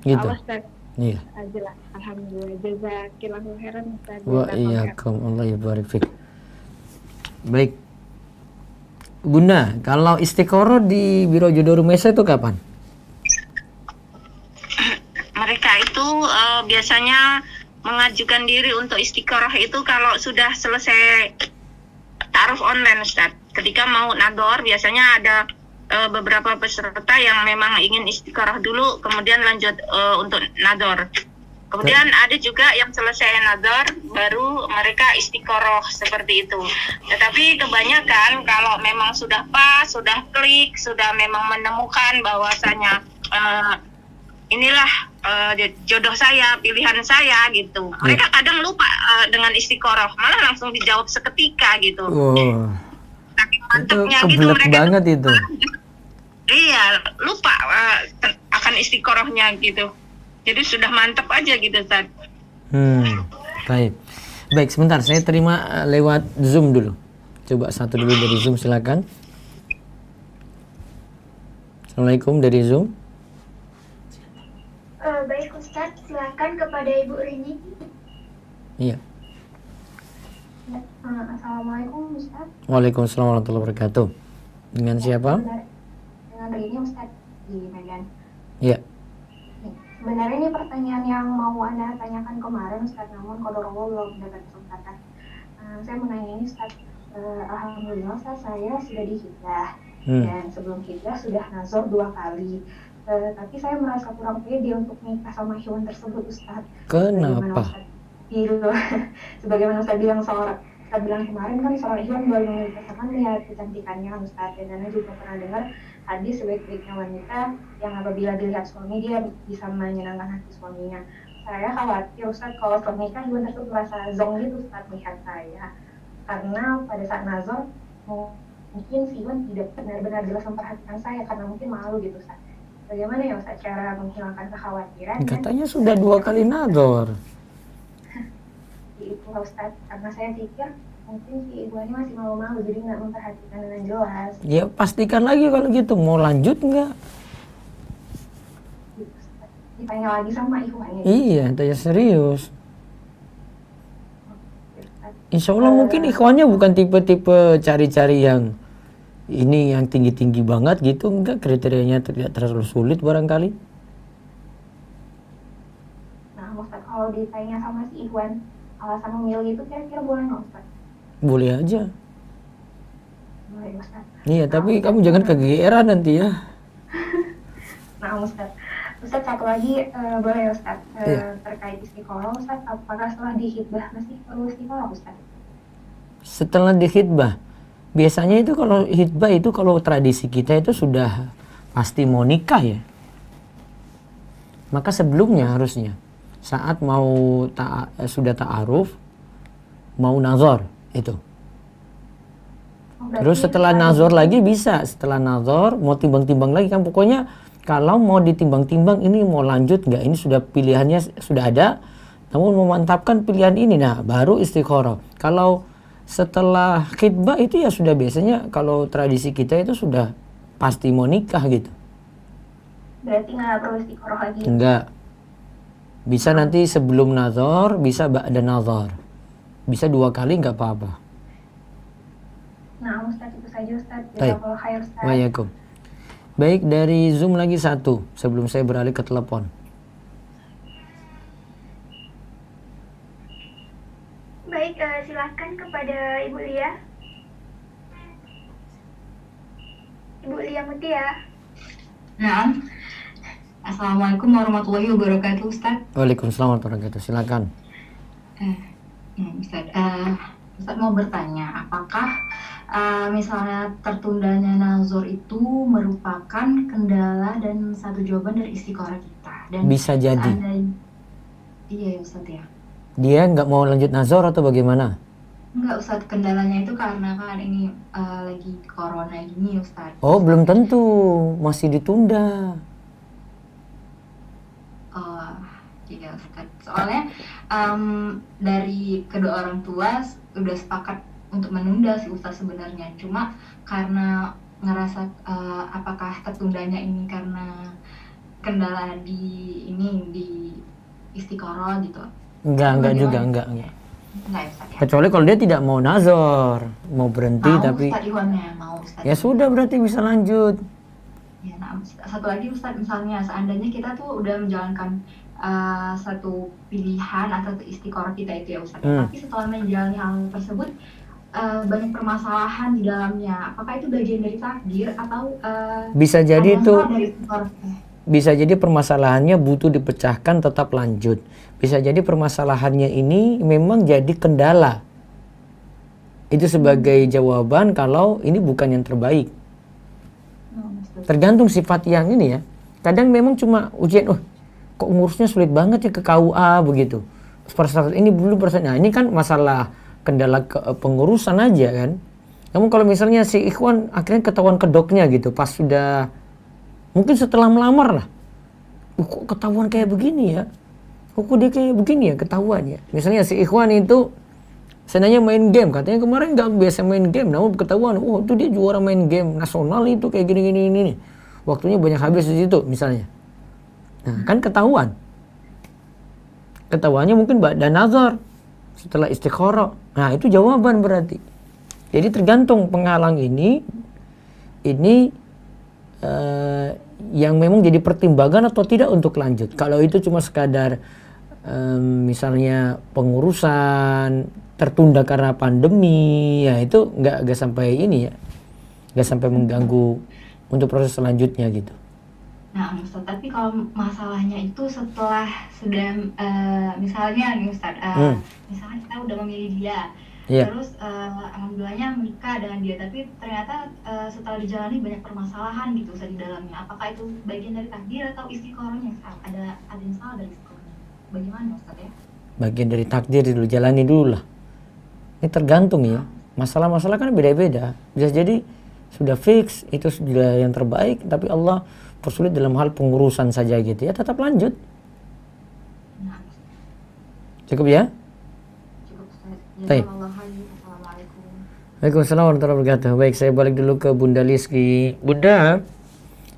gitu. Allah Ustaz. Iya. Jelas, alhamdulillah, jazakillahu khairan Ustaz. Wa iyyakum, Allah yabarik fik. Baik. Bunda, kalau istiqoroh di Biro Jodoh Rumesa itu kapan? Mereka itu biasanya mengajukan diri untuk istiqoroh itu kalau sudah selesai ta'aruf online, Ustaz. Ketika mau nador biasanya ada beberapa peserta yang memang ingin istiqoroh dulu, kemudian lanjut untuk nador. Kemudian ada juga yang selesai nador baru mereka istiqoroh seperti itu. Tetapi kebanyakan kalau memang sudah pas, sudah klik, sudah memang menemukan bahwasanya inilah jodoh saya, pilihan saya gitu. Mereka kadang lupa dengan istiqoroh, malah langsung dijawab seketika gitu. Oh, Saking itu mantepnya gitu kebelet mereka. banget itu. Iya, lupa akan istiqorohnya gitu. Jadi sudah mantap aja gitu, Ustaz. Baik. Baik, sebentar saya terima lewat Zoom dulu. Coba satu dulu dari Zoom, silakan. Assalamualaikum dari Zoom. Baik Ustaz, silakan kepada Ibu Rini. Iya. Assalamualaikum Ustaz. Waalaikumsalam warahmatullahi wabarakatuh. Dengan siapa? Dengan Rini Ustaz di Medan. Iya. Sebenarnya ini pertanyaan yang mau Anda tanyakan kemarin Ustaz, namun qadarullah belum dapat kesempatan. Saya mau nanya ini Ustaz. Alhamdulillah Ustaz, saya sudah dihijrah dan sebelum hijrah sudah nazar 2 kali. Tapi saya merasa kurang pede untuk nikah sama hewan tersebut Ustaz. Kenapa? Sebagaimana Ustaz bilang Ustaz bilang kemarin kan seorang hewan baru membiasakan lihat kecantikannya kan Ustaz. Dan Anda juga pernah dengar hadis sebaik-baiknya wanita yang apabila dilihat suami dia bisa menyenangkan hati suaminya. Saya khawatir Ustaz kalau setelah nikah hewan tersebut merasa zong gitu Ustaz melihat saya. Karena pada saat nazar mungkin si hewan tidak benar-benar jelas memperhatikan saya karena mungkin malu gitu Ustaz. Bagaimana ya Ustaz cara menghilangkan kekhawatiran? Katanya sudah 2 kali nador. Itu Ustaz, karena saya pikir mungkin si ibu ini masih malu-malu jadi nggak memperhatikan dengan jelas. Ya pastikan lagi kalau gitu, mau lanjut nggak? Ditanya lagi sama ikhwannya. Iya, tanya serius. Insya Allah mungkin ikhwannya bukan tipe-tipe cari-cari yang ini yang tinggi-tinggi banget gitu, enggak, kriterianya tidak terlalu sulit barangkali. Nah, Ustaz, kalau ditanya sama si Ikhwan alasan memilih itu kira-kira boleh nggak Ustaz? Boleh aja. Boleh Ustaz. Iya, tapi kamu jangan kegeeran nanti ya. Nah, Ustaz, satu lagi boleh Ustaz, Iya. terkait istiqoroh Ustaz, apakah setelah dihitbah masih perlu istiqoroh Ustaz? Setelah dihitbah, biasanya itu kalau hitbah itu kalau tradisi kita itu sudah pasti mau nikah ya. Maka sebelumnya harusnya saat mau sudah ta'aruf, mau nazar itu. Terus setelah nazar lagi bisa, setelah nazar mau timbang-timbang lagi kan, pokoknya kalau mau ditimbang-timbang ini mau lanjut nggak, ini sudah pilihannya sudah ada, namun memantapkan pilihan ini, nah baru istikharah. Kalau setelah khitbah itu ya sudah biasanya kalau tradisi kita itu sudah pasti mau nikah gitu. Berarti nggak perlu istiqoroh lagi? Enggak. Bisa nanti sebelum nazar, bisa ba'da nazar. Bisa 2 kali nggak apa-apa. Nah, Ustaz, itu saja Ustaz. Baik. Jazakallahu khair Ustaz. Waalaikumsalam. Baik, dari Zoom lagi 1 sebelum saya beralih ke telepon. Baik, silakan kepada Ibu Lia. Ibu Lia Mutia. Nah, Assalamualaikum warahmatullahi wabarakatuh, Ustaz. Waalaikumsalam warahmatullahi wabarakatuh. Silakan. Ustaz, Ustaz mau bertanya, apakah misalnya tertundanya nazar itu merupakan kendala dan satu jawaban dari istiqoroh kita? Dan Bisa jadi. Iya ya Ustaz ya. Dia nggak mau lanjut nazar atau bagaimana? Enggak Ustaz, kendalanya itu karena kan ini lagi corona gini Ustaz. Oh, belum tentu, masih ditunda. Iya Ustaz. Soalnya dari kedua orang tua udah sepakat untuk menunda sih Ustaz sebenarnya. Cuma karena ngerasa apakah tertundanya ini karena kendala di istiqoroh gitu. Enggak juga, enggak. Enggak ya Ustaz ya. Kecuali kalau dia tidak mau nazar, mau berhenti Mau tapi Ustaz Ikhwannya, mau Ustaz. ya sudah berarti bisa lanjut. Ya, nah, satu lagi Ustaz, misalnya seandainya kita tuh udah menjalankan satu pilihan atau istiqoroh kita itu ya Ustaz, tapi setelah menjalani hal tersebut banyak permasalahan di dalamnya, apakah itu bagian dari takdir atau Bisa jadi itu dari istiqoroh kita? bisa jadi permasalahannya butuh dipecahkan tetap lanjut. Bisa jadi permasalahannya ini memang jadi kendala. Itu sebagai jawaban kalau ini bukan yang terbaik. Tergantung sifat yang ini ya. Kadang memang cuma ujian, kok ngurusnya sulit banget ya ke KUA begitu. Persyarat ini belum persyarat. Nah, ini kan masalah kendala pengurusan aja kan. Namun kalau misalnya si Ikhwan akhirnya ketahuan kedoknya gitu, pas sudah mungkin setelah melamar lah, kok ketahuan kayak begini ya, kok dia kayak begini ya ketahuan ya. Misalnya si Ikhwan itu senangnya main game, katanya kemarin nggak biasa main game, namun ketahuan, itu dia juara main game nasional itu kayak gini nih, waktunya banyak habis di situ misalnya. Nah kan ketahuannya mungkin ba'da nazar setelah istikharah. Nah itu jawaban berarti. Jadi tergantung penghalang ini yang memang jadi pertimbangan atau tidak untuk lanjut. Kalau itu cuma sekadar misalnya pengurusan tertunda karena pandemi, ya itu nggak sampai ini ya, nggak sampai mengganggu untuk proses selanjutnya gitu. Nah Ustaz, tapi kalau masalahnya itu setelah sudah misalnya nih Ustaz, misalnya kita udah memilih dia, terus alhamdulillahnya menikah dengan dia, tapi ternyata setelah dijalani banyak permasalahan gitu Ustaz di dalamnya. Apakah itu bagian dari takdir atau istiqorohnya? Ada yang salah dari istiqorohnya? Bagaimana Ustaz ya? Bagian dari takdir dulu, jalani dulu lah. Ini tergantung ya. Masalah-masalah kan beda-beda. Bisa jadi sudah fix, itu sudah yang terbaik, tapi Allah persulit dalam hal pengurusan saja gitu ya, tetap lanjut. Cukup ya? Cukup Ustaz. Baik. Assalamualaikum. Waalaikumsalam warahmatullahi wabarakatuh. Baik, saya balik dulu ke Bunda Liski. Bunda,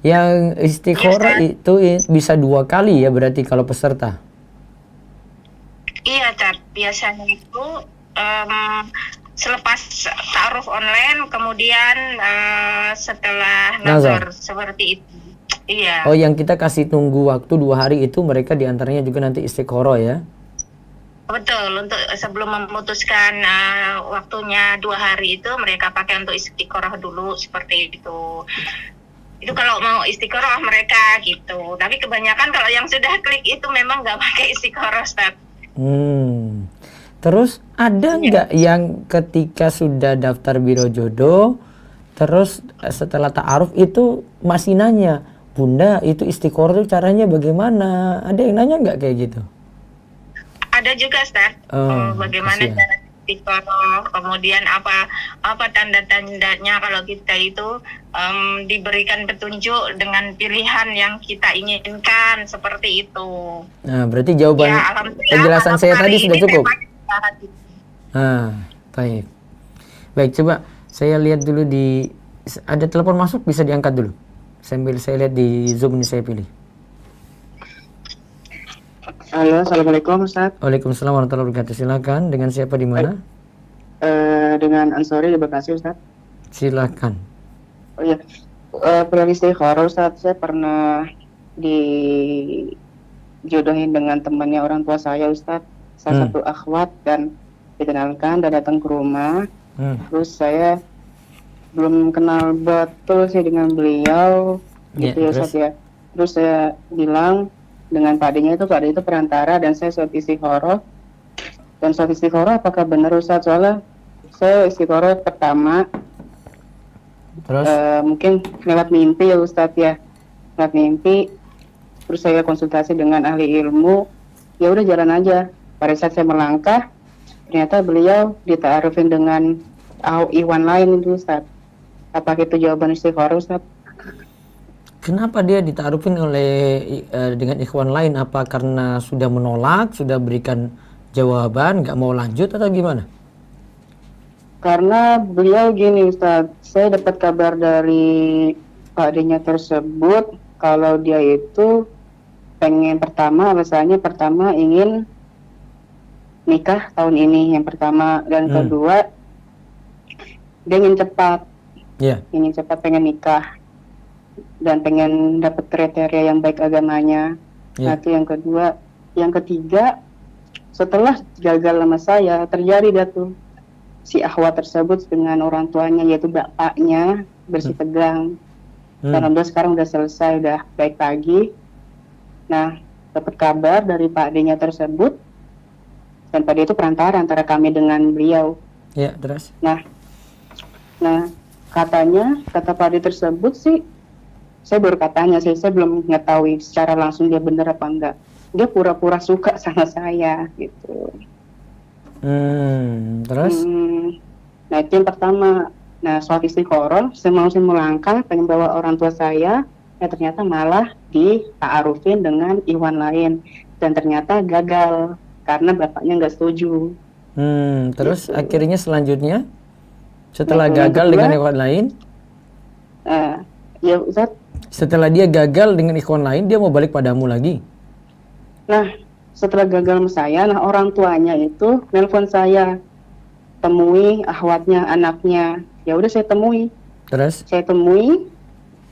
yang istikharah itu bisa 2 kali ya berarti kalau peserta? Iya, Tat. Biasanya itu selepas ta'aruf online, kemudian setelah nazar, seperti itu. Iya. Oh, yang kita kasih tunggu waktu 2 hari itu mereka diantaranya juga nanti istiqoroh ya? Betul, untuk sebelum memutuskan waktunya 2 hari itu mereka pakai untuk istiqoroh dulu, seperti itu. Itu kalau mau istiqoroh mereka gitu. Tapi kebanyakan kalau yang sudah klik itu memang nggak pakai istiqoroh, Ustaz. Terus ada nggak yang ketika sudah daftar biro jodoh, terus setelah ta'aruf itu masih nanya, Bunda itu istiqoroh itu caranya bagaimana? Ada yang nanya nggak kayak gitu? Ada juga, Ustaz. Bagaimana cara istiqoroh, kemudian apa tanda-tandanya kalau kita itu diberikan petunjuk dengan pilihan yang kita inginkan, seperti itu. Nah, berarti jawaban Ya, penjelasan saya tadi sudah cukup. Baik. Baik, coba saya lihat dulu ada telepon masuk, bisa diangkat dulu. Sambil saya lihat di Zoom ini saya pilih. Halo, assalamualaikum Ustaz. Waalaikumsalam warahmatullahi wabarakatuh. Silakan, dengan siapa di mana? Dengan Ansori di Bekasi Ustaz. Silakan. Oh iya, pelan istiqoroh Ustaz. Saya pernah dijodohin dengan temannya orang tua saya Ustaz. Salah satu akhwat, dan dikenalkan dan datang ke rumah. Terus saya belum kenal betul sih dengan beliau, gitu ya Ustaz ya. Terus saya bilang dengan Pak D-nya itu, Pak D itu perantara dan saya sholat istiqoroh. Dan sholat istiqoroh apakah benar Ustaz? Soalnya saya istiqoroh pertama terus mungkin lewat mimpi ya Ustaz ya, lewat mimpi. Terus saya konsultasi dengan ahli ilmu, ya udah jalan aja. Pada saat saya melangkah, ternyata beliau dita'arufin dengan ikhwan lain itu Ustaz. Apakah itu jawaban istiqoroh Ustaz? Kenapa dia dita'arufin dengan ikhwan lain? Apa karena sudah menolak, sudah berikan jawaban, nggak mau lanjut atau gimana? Karena beliau gini Ustaz, saya dapat kabar dari Pak D-nya tersebut kalau dia itu pengen alasannya pertama ingin nikah tahun ini yang pertama, dan kedua dia ingin cepat, pengen nikah dan pengen dapat kriteria yang baik agamanya. Nah, itu yang kedua. Yang ketiga, setelah gagal sama saya, terjadi dah tuh si akhwat tersebut dengan orang tuanya, yaitu bapaknya bersitegang. Alhamdulillah sekarang udah selesai, udah baik lagi. Nah, dapat kabar dari Pak D-nya tersebut, dan Pak D itu perantara antara kami dengan beliau. Ya, terus? Nah, kata Pak D tersebut sih, saya baru katanya sih, saya belum mengetahui secara langsung dia benar apa enggak. Dia pura-pura suka sama saya gitu. Terus? Nah, itu yang pertama. Nah, sholat istiqoroh, saya mau melangkah, pengen bawa orang tua saya, ternyata malah dita'arufin dengan ikhwan lain, dan ternyata gagal karena bapaknya nggak setuju. Terus gitu. Akhirnya selanjutnya setelah gagal dengan ikhwan lain, ya Ustaz, setelah dia gagal dengan ikhwan lain, dia mau balik padamu lagi. Nah, setelah gagal sama saya, orang tuanya itu nelpon saya, temui akhwatnya, anaknya. Ya udah saya temui. Terus? Saya temui,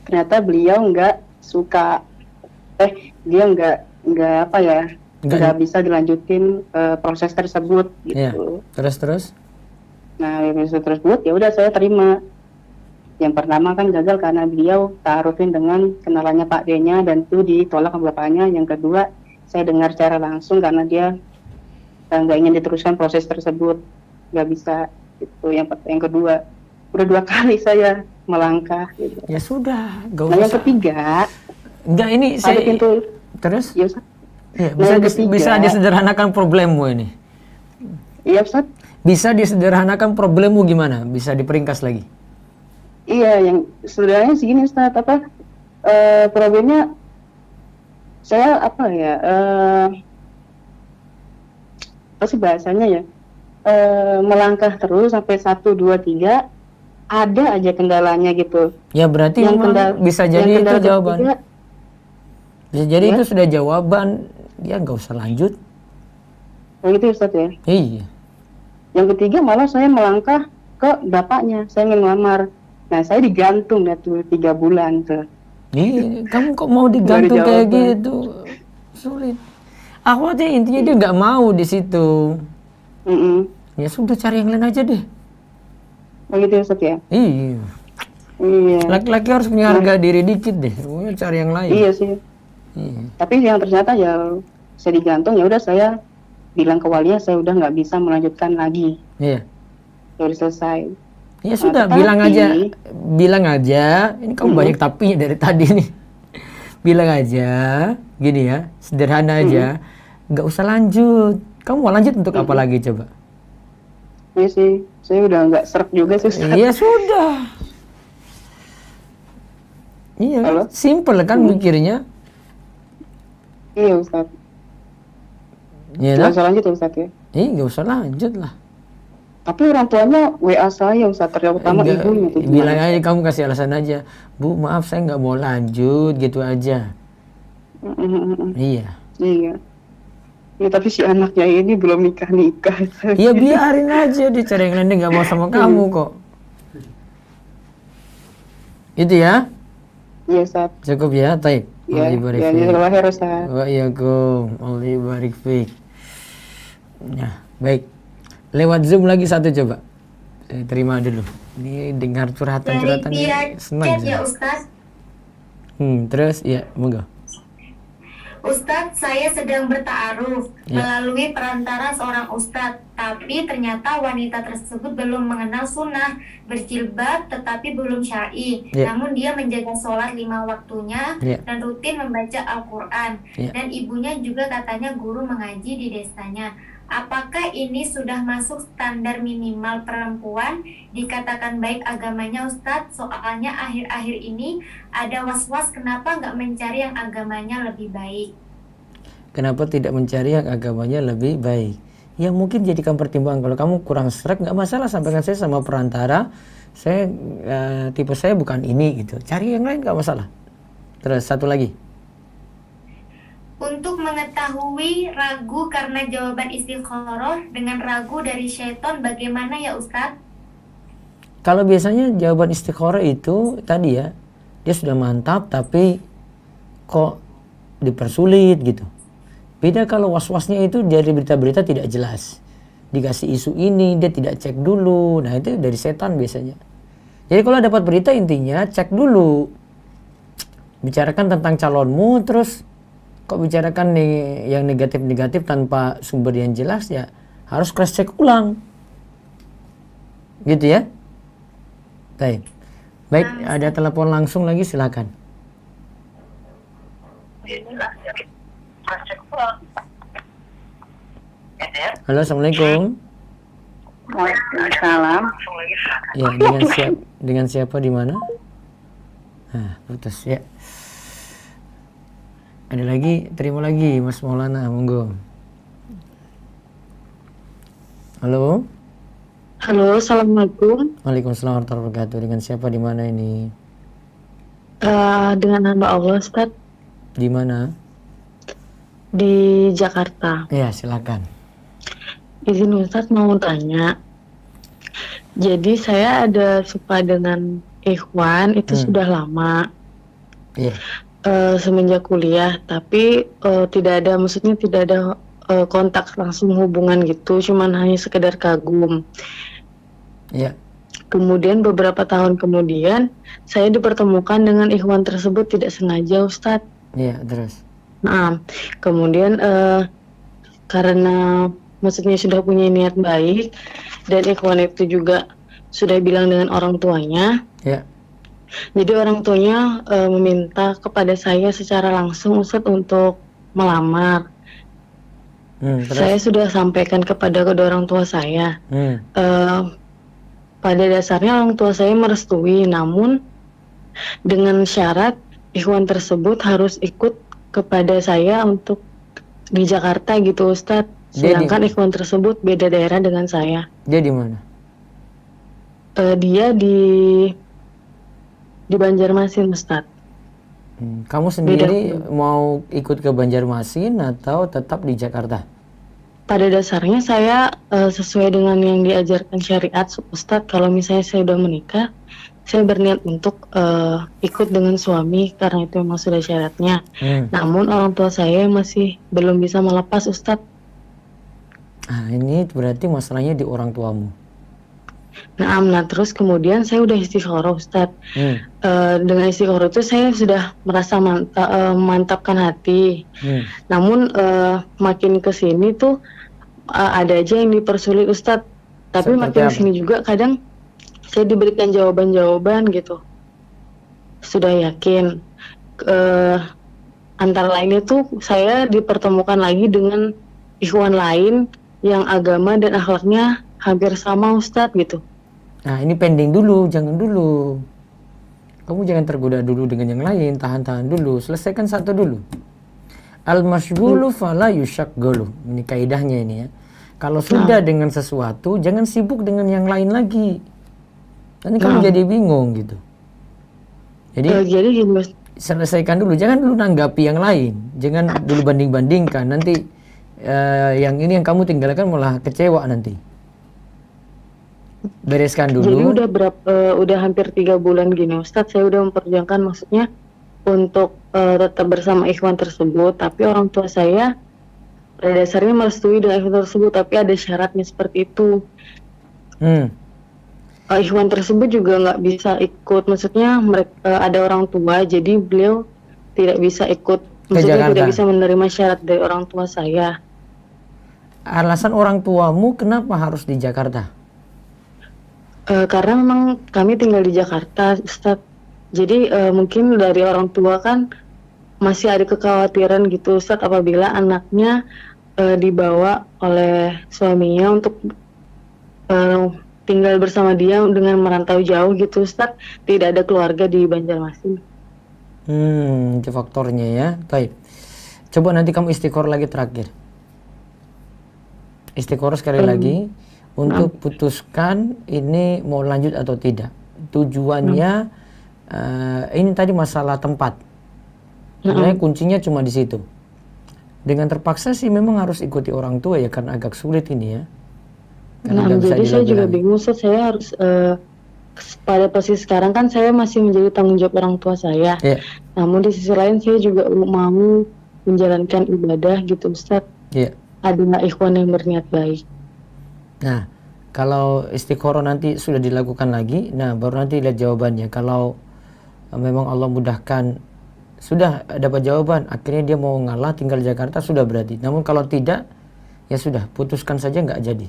ternyata beliau nggak suka. Dia nggak bisa dilanjutin proses tersebut gitu. Ya. Terus? Nah, proses tersebut ya udah saya terima. Yang pertama kan gagal karena beliau ta'arufin dengan kenalannya Pak D-nya dan itu ditolak sama bapaknya. Yang kedua, saya dengar secara langsung karena dia nggak ingin diteruskan proses tersebut, nggak bisa gitu. Yang kedua, udah 2 kali saya melangkah gitu. Ya sudah, gak usah. Nah, yang ketiga, enggak, ini saya pintu. Terus? Ya, Ustaz. Ya, bisa disederhanakan problemmu ini. Iya Ustaz. Bisa disederhanakan problemmu gimana? Bisa diperingkas lagi? Iya, yang sebenarnya segini Ustaz, problemnya saya apa sih bahasanya ya, melangkah terus sampai 1, 2, 3, ada aja kendalanya gitu. Ya berarti bisa jadi itu jawaban. Ketiga, bisa jadi itu sudah jawaban, dia nggak usah lanjut. Oh gitu Ustaz ya? Iya. Yang ketiga malah saya melangkah ke bapaknya, saya ingin melamar. Nah saya digantung ya tuh 3 bulan tuh. Kamu kok mau digantung kayak gitu? Sulit. Aku aja intinya dia nggak mau di situ. Ya sudah cari yang lain aja deh. Begitu Ustaz ya? Iya. Laki-laki harus punya harga diri dikit deh. Pokoknya cari yang lain. Iya sih. Tapi yang ternyata ya saya digantung, ya udah saya bilang ke walinya saya udah nggak bisa melanjutkan lagi. Iya. Udah selesai. Ya sudah, bilang aja. Ini kamu banyak tapinya dari tadi nih. Bilang aja, gini ya, sederhana aja, nggak usah lanjut. Kamu mau lanjut untuk apa lagi coba? Iya sih, saya udah nggak seret juga sih. Iya sudah. Iya, kan? Simple kan mikirnya. Iya Ustaz. Nggak usah lanjut Ustaz ya? Nggak usah lanjut lah. Tapi orang tuanya WA saya Ustaz, terutama ibunya. Bilang aja, kamu kasih alasan aja. Bu, maaf saya nggak mau lanjut, gitu aja. Iya. Ya tapi si anaknya ini belum nikah. Ya biarin aja, dia cari yang lain, dia nggak mau sama kamu kok. Itu ya? Iya Ustaz. Cukup ya, taib. Ya, lahir Ustaz. Allah barik fiik. Ya, baik. Lewat Zoom lagi satu coba. Saya terima dulu. Ini dengar curhatan-curhatan senang ya Ustaz. Terus ya, monggo. Ustadz, saya sedang berta'aruf melalui perantara seorang ustadz, tapi ternyata wanita tersebut belum mengenal sunnah, berjilbab tetapi belum syar'i. Namun dia menjaga sholat 5 waktunya dan rutin membaca Al-Quran. Dan ibunya juga katanya guru mengaji di desanya. Apakah ini sudah masuk standar minimal perempuan dikatakan baik agamanya Ustadz? Soalnya akhir-akhir ini ada was-was kenapa nggak mencari yang agamanya lebih baik. Kenapa tidak mencari yang agamanya lebih baik? Ya mungkin jadikan pertimbangan. Kalau kamu kurang sreg nggak masalah, sampaikan saya sama perantara. Saya tipe saya bukan ini gitu. Cari yang lain nggak masalah. Terus satu lagi. Untuk mengetahui ragu karena jawaban istikharah dengan ragu dari syaitan, bagaimana ya Ustadz? Kalau biasanya jawaban istikharah itu tadi ya, dia sudah mantap tapi kok dipersulit gitu. Beda kalau was-wasnya itu dari berita-berita tidak jelas. Dikasih isu ini, dia tidak cek dulu. Nah itu dari setan biasanya. Jadi kalau dapat berita intinya cek dulu. Bicarakan tentang calonmu, terus kok bicarakan yang negatif-negatif tanpa sumber yang jelas, ya harus cross check ulang. Gitu ya. Baik, ada telepon langsung lagi, silakan. Halo, assalamualaikum. Waalaikumsalam. Ya, dengan siapa di mana? Putus ya. Ada lagi, terima lagi Mas Maulana, monggo. Halo. Halo, assalamualaikum. Waalaikumsalam warahmatullahi wabarakatuh. Dengan siapa di mana ini? Dengan hamba Allah, Ustaz. Di mana? Di Jakarta. Ya, silakan. Izin Ustaz mau tanya. Jadi saya ada suka dengan ikhwan itu sudah lama. Iya. Semenjak kuliah, tapi tidak ada kontak langsung hubungan gitu, cuman hanya sekedar kagum. Iya. Kemudian beberapa tahun kemudian saya dipertemukan dengan ikhwan tersebut tidak sengaja, Ustadz. Iya, terus. Nah, kemudian karena maksudnya sudah punya niat baik dan ikhwan itu juga sudah bilang dengan orang tuanya. Iya. Jadi orang tuanya meminta kepada saya secara langsung Ustadz untuk melamar. Saya sudah sampaikan kepada kedua orang tua saya. Pada dasarnya orang tua saya merestui, namun dengan syarat ikhwan tersebut harus ikut kepada saya untuk di Jakarta gitu Ustadz. Sedangkan ikhwan tersebut beda daerah dengan saya. Dia di mana? Dia di Banjarmasin, Ustadz. Kamu sendiri mau ikut ke Banjarmasin atau tetap di Jakarta? pada dasarnya saya sesuai dengan yang diajarkan syariat Ustadz, kalau misalnya saya udah menikah, saya berniat untuk ikut dengan suami karena itu memang sudah syaratnya. Namun orang tua saya masih belum bisa melepas Ustadz. Ah, ini berarti masalahnya di orang tuamu. Nah, terus kemudian saya udah istikharah Ustadz. Dengan istikharah itu saya sudah merasa mantapkan hati. Namun makin kesini tuh ada aja yang dipersulit Ustadz. Tapi makin kesini juga kadang saya diberikan jawaban-jawaban gitu. Sudah yakin. Antara lainnya tuh saya dipertemukan lagi dengan ikhwan lain yang agama dan akhlaknya hampir sama Ustadz gitu. Nah ini pending dulu, jangan dulu. Kamu jangan tergoda dulu dengan yang lain, tahan-tahan dulu, selesaikan satu dulu. Al-mashghulu fala yushaghalu. Ini kaidahnya ini ya. Kalau sudah dengan sesuatu, jangan sibuk dengan yang lain lagi. Nanti kamu jadi bingung gitu. Jadi selesaikan dulu, jangan dulu nanggapi yang lain. Jangan dulu banding-bandingkan, nanti yang ini yang kamu tinggalkan malah kecewa nanti. Bereskan dulu. Jadi udah hampir 3 bulan gini Ustadz, saya udah memperjuangkan maksudnya untuk tetap bersama ikhwan tersebut, tapi orang tua saya pada dasarnya merestui dengan ikhwan tersebut, tapi ada syaratnya seperti itu. Ikhwan tersebut juga nggak bisa ikut, maksudnya mereka ada orang tua, jadi beliau tidak bisa ikut, maksudnya tidak bisa menerima syarat dari orang tua saya. Alasan orang tuamu kenapa harus di Jakarta? Karena memang kami tinggal di Jakarta, Ustadz. Jadi mungkin dari orang tua kan masih ada kekhawatiran gitu, Ustadz, apabila anaknya dibawa oleh suaminya untuk tinggal bersama dia dengan merantau jauh gitu, Ustadz. Tidak ada keluarga di Banjarmasin. Itu faktornya ya. Baik. Coba nanti kamu istikharah lagi terakhir. Istikharah sekali lagi. Untuk putuskan ini mau lanjut atau tidak. Tujuannya ini tadi masalah tempat. Sebenarnya kuncinya cuma di situ. Dengan terpaksa sih memang harus ikuti orang tua ya, karena agak sulit ini ya. Jadi saya juga bingung, saya harus pada posisi sekarang kan saya masih menjadi tanggung jawab orang tua saya. Namun di sisi lain saya juga mau menjalankan ibadah gitu Ustadz. Ada nggak ikhwan yang berniat baik? Nah, kalau istikharah nanti sudah dilakukan lagi, nah baru nanti lihat jawabannya. Kalau memang Allah mudahkan, sudah dapat jawaban, akhirnya dia mau ngalah tinggal di Jakarta, sudah berarti. Namun kalau tidak, ya sudah, putuskan saja nggak jadi.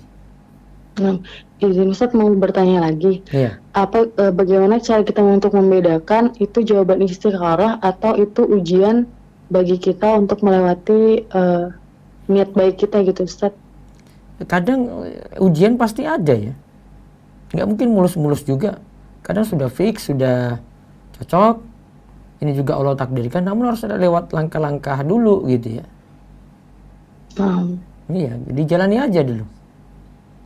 Nah, izin Ustadz mau bertanya lagi. Bagaimana cara kita untuk membedakan itu jawaban istikharah atau itu ujian bagi kita untuk melewati niat baik kita gitu Ustadz? Kadang ujian pasti ada ya, nggak mungkin mulus-mulus juga. Kadang sudah fix, sudah cocok, ini juga Allah takdirkan, namun harus ada lewat langkah-langkah dulu gitu ya. Iya, dijalani aja dulu.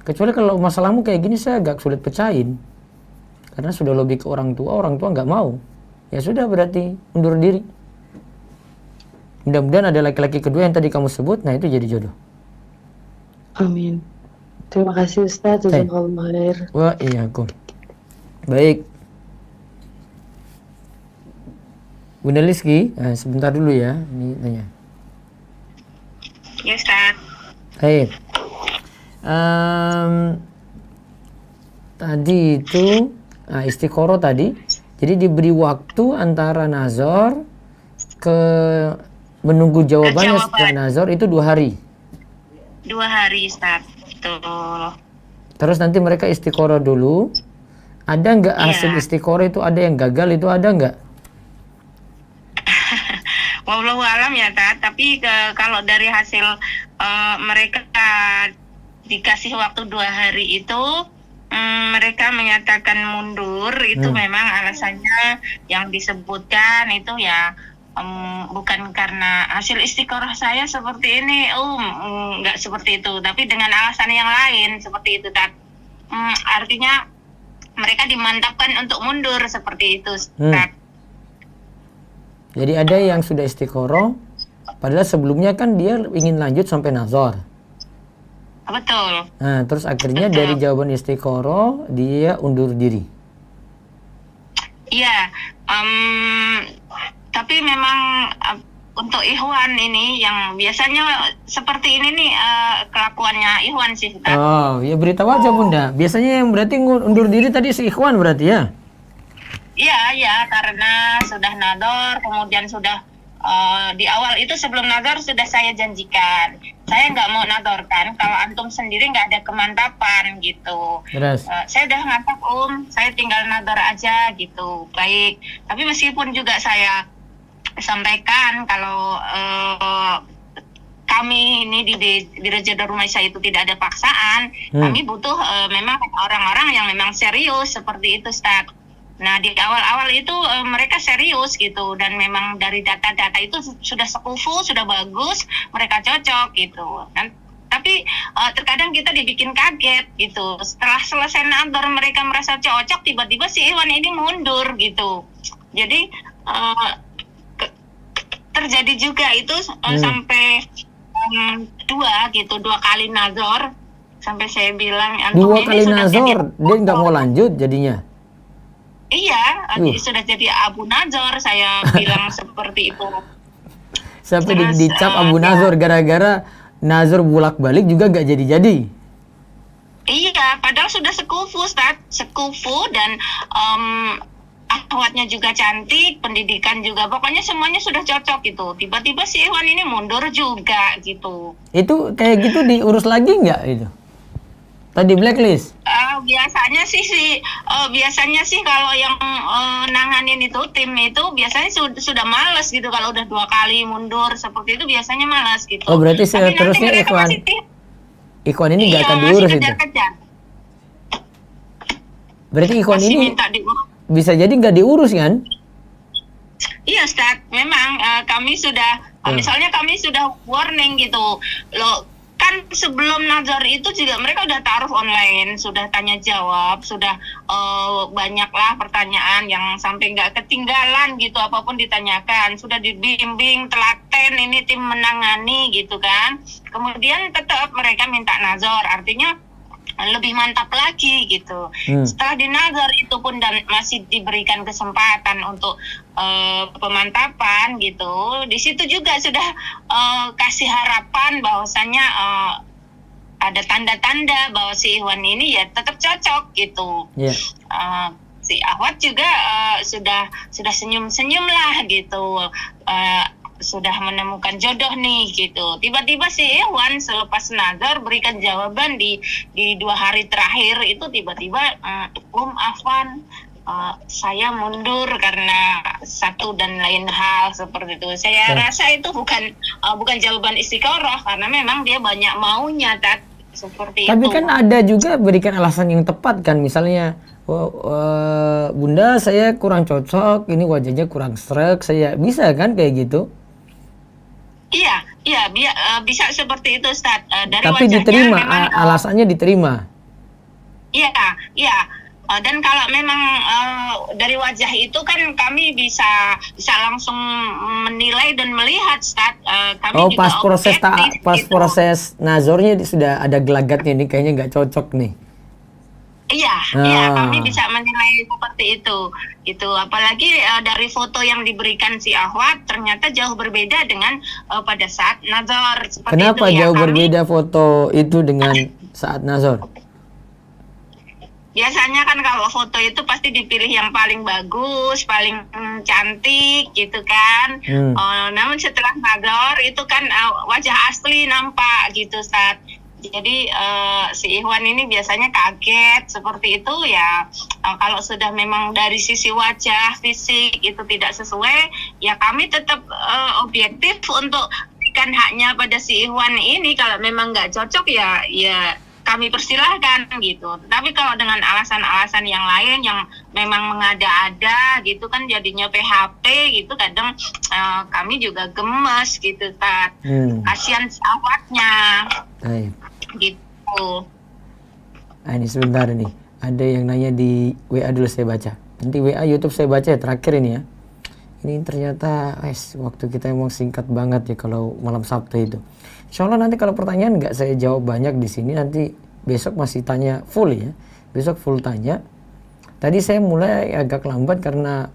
Kecuali kalau masalahmu kayak gini, saya agak sulit pecahin, karena sudah lebih ke orang tua nggak mau, ya sudah berarti undur diri. Mudah-mudahan ada laki-laki kedua yang tadi kamu sebut, nah itu jadi jodoh. Amin. Terima kasih Ustaz. Jazakallahu khair. Wa iyyakum. Baik. Bunda Liski, sebentar dulu ya, ini tanya. Ya Ustaz. Baik. Tadi itu istikharah tadi. Jadi diberi waktu antara nazar ke menunggu jawabannya setelah nazar itu 2 hari. 2 hari Ustaz. Betul. Terus nanti mereka istikharah dulu. Ada nggak hasil istikharah itu, ada yang gagal itu, ada nggak? Wallahu alam ya Tat. Tapi kalau dari hasil mereka dikasih waktu 2 hari itu, mereka menyatakan mundur itu memang alasannya yang disebutkan itu ya bukan karena hasil istikharah saya seperti ini, nggak seperti itu, tapi dengan alasan yang lain seperti itu Tat. Artinya mereka dimantapkan untuk mundur seperti itu Tat. Jadi ada yang sudah istikharah padahal sebelumnya kan dia ingin lanjut sampai nazar. Betul. Nah, terus akhirnya dari jawaban istiqoroh dia undur diri. Iya, tapi memang untuk ikhwan ini yang biasanya seperti ini nih kelakuannya ikhwan sih. Oh, ya beritahu aja Bunda. Biasanya yang berarti undur diri tadi si ikhwan berarti ya? Iya, karena sudah nador, kemudian sudah di awal itu sebelum nador sudah saya janjikan. Saya nggak mau nador kan, kalau antum sendiri nggak ada kemantapan gitu. Saya udah ngantap saya tinggal nador aja gitu. Baik, tapi meskipun juga saya sampaikan kalau kami ini di Reja Darul Maisha itu tidak ada paksaan, kami butuh memang orang-orang yang memang serius seperti itu, Ustaz. Nah, di awal-awal itu mereka serius gitu, dan memang dari data-data itu sudah sekufu, sudah bagus, mereka cocok gitu. Dan tapi terkadang kita dibikin kaget gitu. Setelah selesai nador mereka merasa cocok, tiba-tiba si ikhwan ini mundur gitu. Jadi terjadi juga itu sampai dua kali nador, sampai saya bilang dua kali nazar dia nggak mau lanjut jadinya. Iya, sudah jadi Abu Nazar, saya bilang seperti itu. Sampai dicap Abu Nazar gara-gara nazar bolak-balik juga gak jadi-jadi. Iya, padahal sudah sekufu, Ustaz. Sekufu dan akhwatnya juga cantik, pendidikan juga, pokoknya semuanya sudah cocok gitu. Tiba-tiba si ikhwan ini mundur juga gitu. Itu kayak gitu diurus lagi nggak itu? Tadi blacklist? Biasanya sih kalau yang nanganin itu tim itu biasanya sudah malas gitu kalau udah 2 kali mundur seperti itu, biasanya malas gitu. Oh, berarti seterusnya ikhwan ini nggak akan diurus itu? Berarti ikhwan ini bisa jadi nggak diurus kan? Iya, Ustaz. Memang kami sudah misalnya kami sudah warning gitu loh. Kan sebelum nazar itu juga mereka udah taruh online, sudah tanya jawab, sudah banyaklah pertanyaan yang sampai nggak ketinggalan gitu, apapun ditanyakan, sudah dibimbing, telaten, ini tim menangani gitu kan. Kemudian tetap mereka minta nazar, artinya lebih mantap lagi gitu. Setelah dinazar itu pun dan masih diberikan kesempatan untuk pemantapan gitu. Di situ juga sudah kasih harapan bahwasanya ada tanda-tanda bahwa si ikhwan ini ya tetap cocok gitu. Si akhwat juga sudah senyum-senyum lah gitu. Sudah menemukan jodoh nih gitu. Tiba-tiba si ikhwan selepas nazar berikan jawaban di 2 hari terakhir itu tiba-tiba Afwan, saya mundur karena satu dan lain hal seperti itu. Saya rasa itu bukan jawaban istiqoroh, karena memang dia banyak maunya seperti itu. Tapi kan ada juga berikan alasan yang tepat kan, misalnya Bunda saya kurang cocok, ini wajahnya kurang srek, saya bisa kan kayak gitu? Iya, bisa seperti itu, Ustaz. Tapi diterima, alasannya diterima. Iya. Dan kalau memang dari wajah itu kan kami bisa langsung menilai dan melihat, Ustaz. Kami juga pas proses nazornya sudah ada gelagatnya nih, kayaknya nggak cocok nih. Iya, kami bisa menilai seperti itu. Gitu. Apalagi dari foto yang diberikan si akhwat ternyata jauh berbeda dengan pada saat nazar. Kenapa jauh berbeda foto itu dengan saat nazar? Biasanya kan kalau foto itu pasti dipilih yang paling bagus, paling cantik gitu kan. Namun setelah nazar itu kan wajah asli nampak gitu, Ustaz. Jadi si ikhwan ini biasanya kaget seperti itu ya. Kalau sudah memang dari sisi wajah, fisik itu tidak sesuai, ya kami tetap objektif untuk berikan haknya pada si ikhwan ini. Kalau memang nggak cocok ya kami persilahkan gitu. Tapi kalau dengan alasan-alasan yang lain yang memang mengada-ada gitu kan jadinya PHP gitu, kadang kami juga gemes gitu, Tat. Kasihan awaknya. Gitu. Nah, ini sebentar nih. Ada yang nanya di WA dulu, saya baca. Nanti WA YouTube saya baca ya, terakhir ini ya. Ini ternyata waktu kita emang singkat banget ya kalau malam Sabtu itu. Insya Allah nanti kalau pertanyaan nggak saya jawab banyak di sini, nanti besok masih tanya full ya. Besok full tanya. Tadi saya mulai agak lambat karena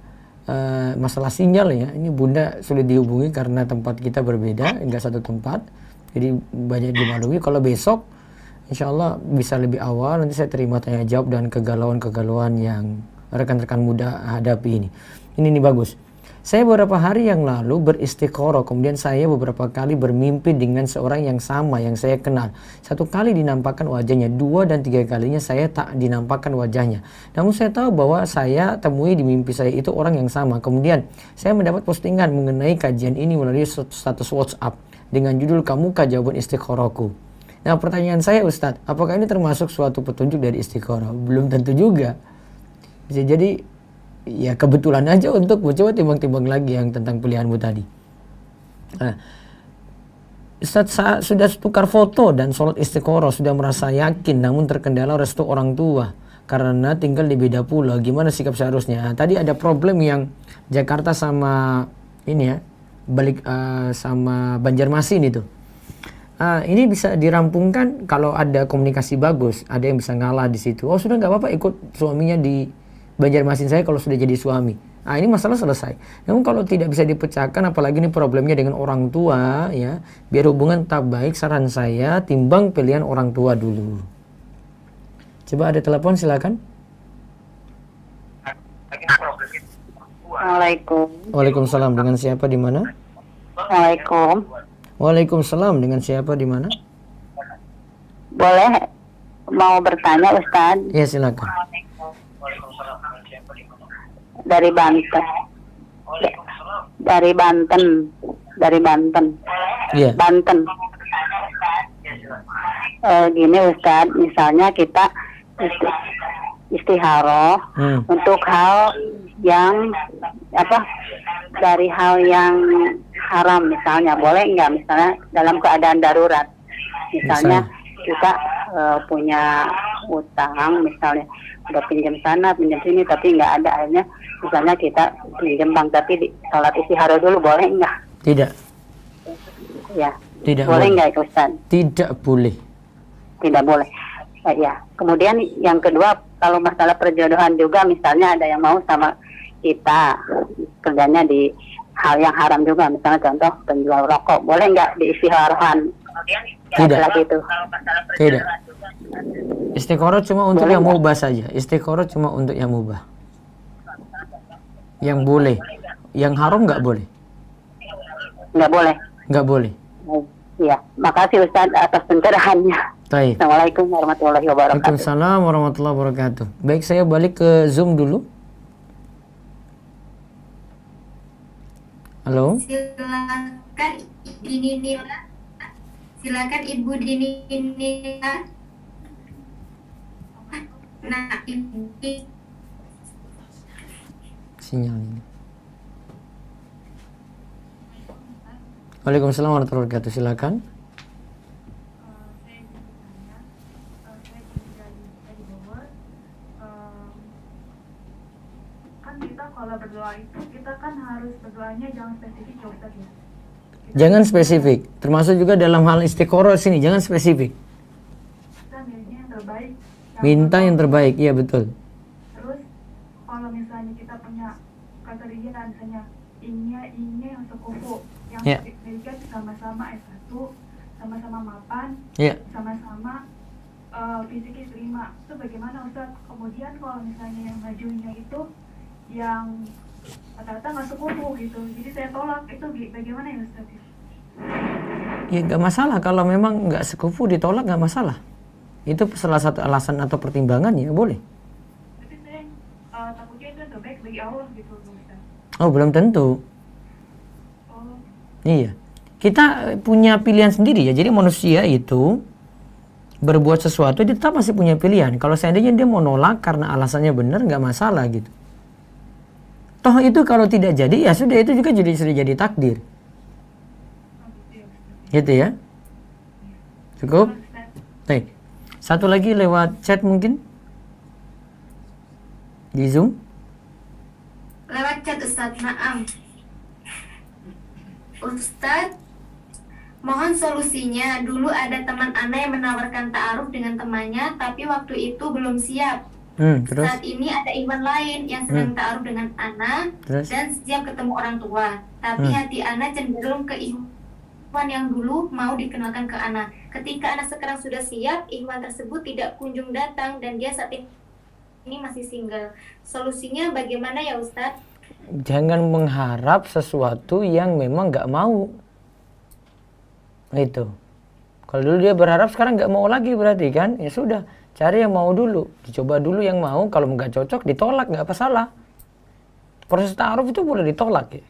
masalah sinyal ya. Ini Bunda sulit dihubungi karena tempat kita berbeda, nggak satu tempat. Jadi banyak dimaklumi. Kalau besok insya Allah bisa lebih awal, nanti saya terima tanya jawab dan kegalauan-kegalauan yang rekan-rekan muda hadapi ini. Ini bagus. Saya beberapa hari yang lalu beristikharah, kemudian saya beberapa kali bermimpi dengan seorang yang sama yang saya kenal. Satu kali dinampakkan wajahnya, 2 dan 3 kalinya saya tak dinampakkan wajahnya. Namun saya tahu bahwa saya temui di mimpi saya itu orang yang sama. Kemudian saya mendapat postingan mengenai kajian ini melalui status WhatsApp dengan judul "Kamukah jawaban istikharahku?" Nah, pertanyaan saya, Ustadz, apakah ini termasuk suatu petunjuk dari istikharah? Belum tentu juga. Bisa jadi ya kebetulan aja untuk coba timbang-timbang lagi yang tentang pilihanmu tadi. Nah, Ustadz sudah tukar foto dan sholat istikharah, sudah merasa yakin namun terkendala restu orang tua karena tinggal di beda pulau. Gimana sikap seharusnya? Nah, tadi ada problem yang Jakarta sama ini ya, balik sama Banjarmasin itu. Ini bisa dirampungkan kalau ada komunikasi bagus, ada yang bisa ngalah di situ. Oh sudah nggak apa-apa ikut suaminya di Banjarmasin saya kalau sudah jadi suami. Nah ini masalah selesai. Namun kalau tidak bisa dipecahkan, apalagi ini problemnya dengan orang tua ya, biar hubungan tetap baik, saran saya timbang pilihan orang tua dulu. Coba ada telepon silakan. Assalamualaikum. Waalaikumsalam, dengan siapa di mana? Assalamualaikum. Waalaikumsalam, dengan siapa di mana? Boleh mau bertanya Ustaz? Ya silakan. Dari Banten. Dari Banten. Dari Banten. Iya. Banten. Gini Ustaz, misalnya kita istikharah untuk hal yang dari hal yang haram misalnya, boleh nggak? Misalnya dalam keadaan darurat, misalnya kita punya utang, misalnya udah pinjam sana pinjam sini tapi nggak ada, akhirnya misalnya kita pinjam bank tapi di sholat istikharah dulu, boleh nggak? Tidak. Ya. Tidak boleh nggak Ustaz? Tidak boleh. Tidak boleh. Ya. Kemudian yang kedua, kalau masalah perjodohan juga, misalnya ada yang mau sama kita, kerjanya di hal yang haram juga, misalnya contoh penjual rokok, boleh nggak diistikharahkan? Tidak. Gitu. Tidak. Istikharah cuma untuk boleh yang mubah saja. Istikharah cuma untuk yang mubah. Yang boleh. Yang haram nggak boleh. Nggak boleh. Nggak boleh. Iya. Makasih Ustaz atas pencerahannya. Baik. Assalamualaikum warahmatullahi wabarakatuh. Waalaikumsalam warahmatullahi wabarakatuh. Baik, saya balik ke Zoom dulu. Halo. Silakan Ibu Dini Nila. Nah, ini sinyal ini. Waalaikumsalam warahmatullahi wabarakatuh. Silakan. Kan kita kalau berdoa itu kita kan harus berdoanya jangan spesifik ya Ustaz ya. Jangan spesifik. Termasuk juga dalam hal istikharah sini, jangan spesifik. Kita milihnya yang terbaik. Minta yang terbaik, iya betul. Terus kalau misalnya kita punya kriteria misalnya ini yang sekufu, yang mereka sama-sama S1, sama-sama mapan, sama-sama fisiknya terima. Itu bagaimana Ustaz? Kemudian kalau misalnya yang majunya itu yang rata-rata nggak sekufu gitu, jadi saya tolak, itu bagaimana ya Ustaz? Ya nggak masalah, kalau memang nggak sekufu ditolak nggak masalah. Itu salah satu alasan atau pertimbangan ya boleh. Tapi saya takutnya itu yang terbaik bagi Allah gitu Ustaz. Oh belum tentu. Oh. Iya, kita punya pilihan sendiri ya. Jadi manusia itu berbuat sesuatu dia tetap masih punya pilihan. Kalau seandainya dia mau nolak karena alasannya benar nggak masalah gitu. Toh itu kalau tidak jadi ya sudah, itu juga sudah jadi takdir. Gitu ya. Cukup? Baik. Satu lagi lewat chat mungkin? Di Zoom? Lewat chat Ustaz, naam. Ustaz, Mohon solusinya. Dulu ada teman Ana yang menawarkan ta'aruf dengan temannya, tapi waktu itu belum siap. Terus? Saat ini ada Iwan lain yang sedang ta'aruf dengan Ana dan siap ketemu orang tua. Tapi hati Ana cenderung ke Iwan yang dulu mau dikenalkan ke Ana. Ketika Ana sekarang sudah siap, Iwan tersebut tidak kunjung datang dan dia saat ini masih single. Solusinya bagaimana ya Ustadz? Jangan mengharap sesuatu yang memang nggak mau. Itu. Kalau dulu dia berharap, sekarang nggak mau lagi berarti kan? Ya sudah, cari yang mau dulu. Dicoba dulu yang mau, kalau nggak cocok ditolak, nggak apa salah. Proses ta'aruf itu boleh ditolak ya.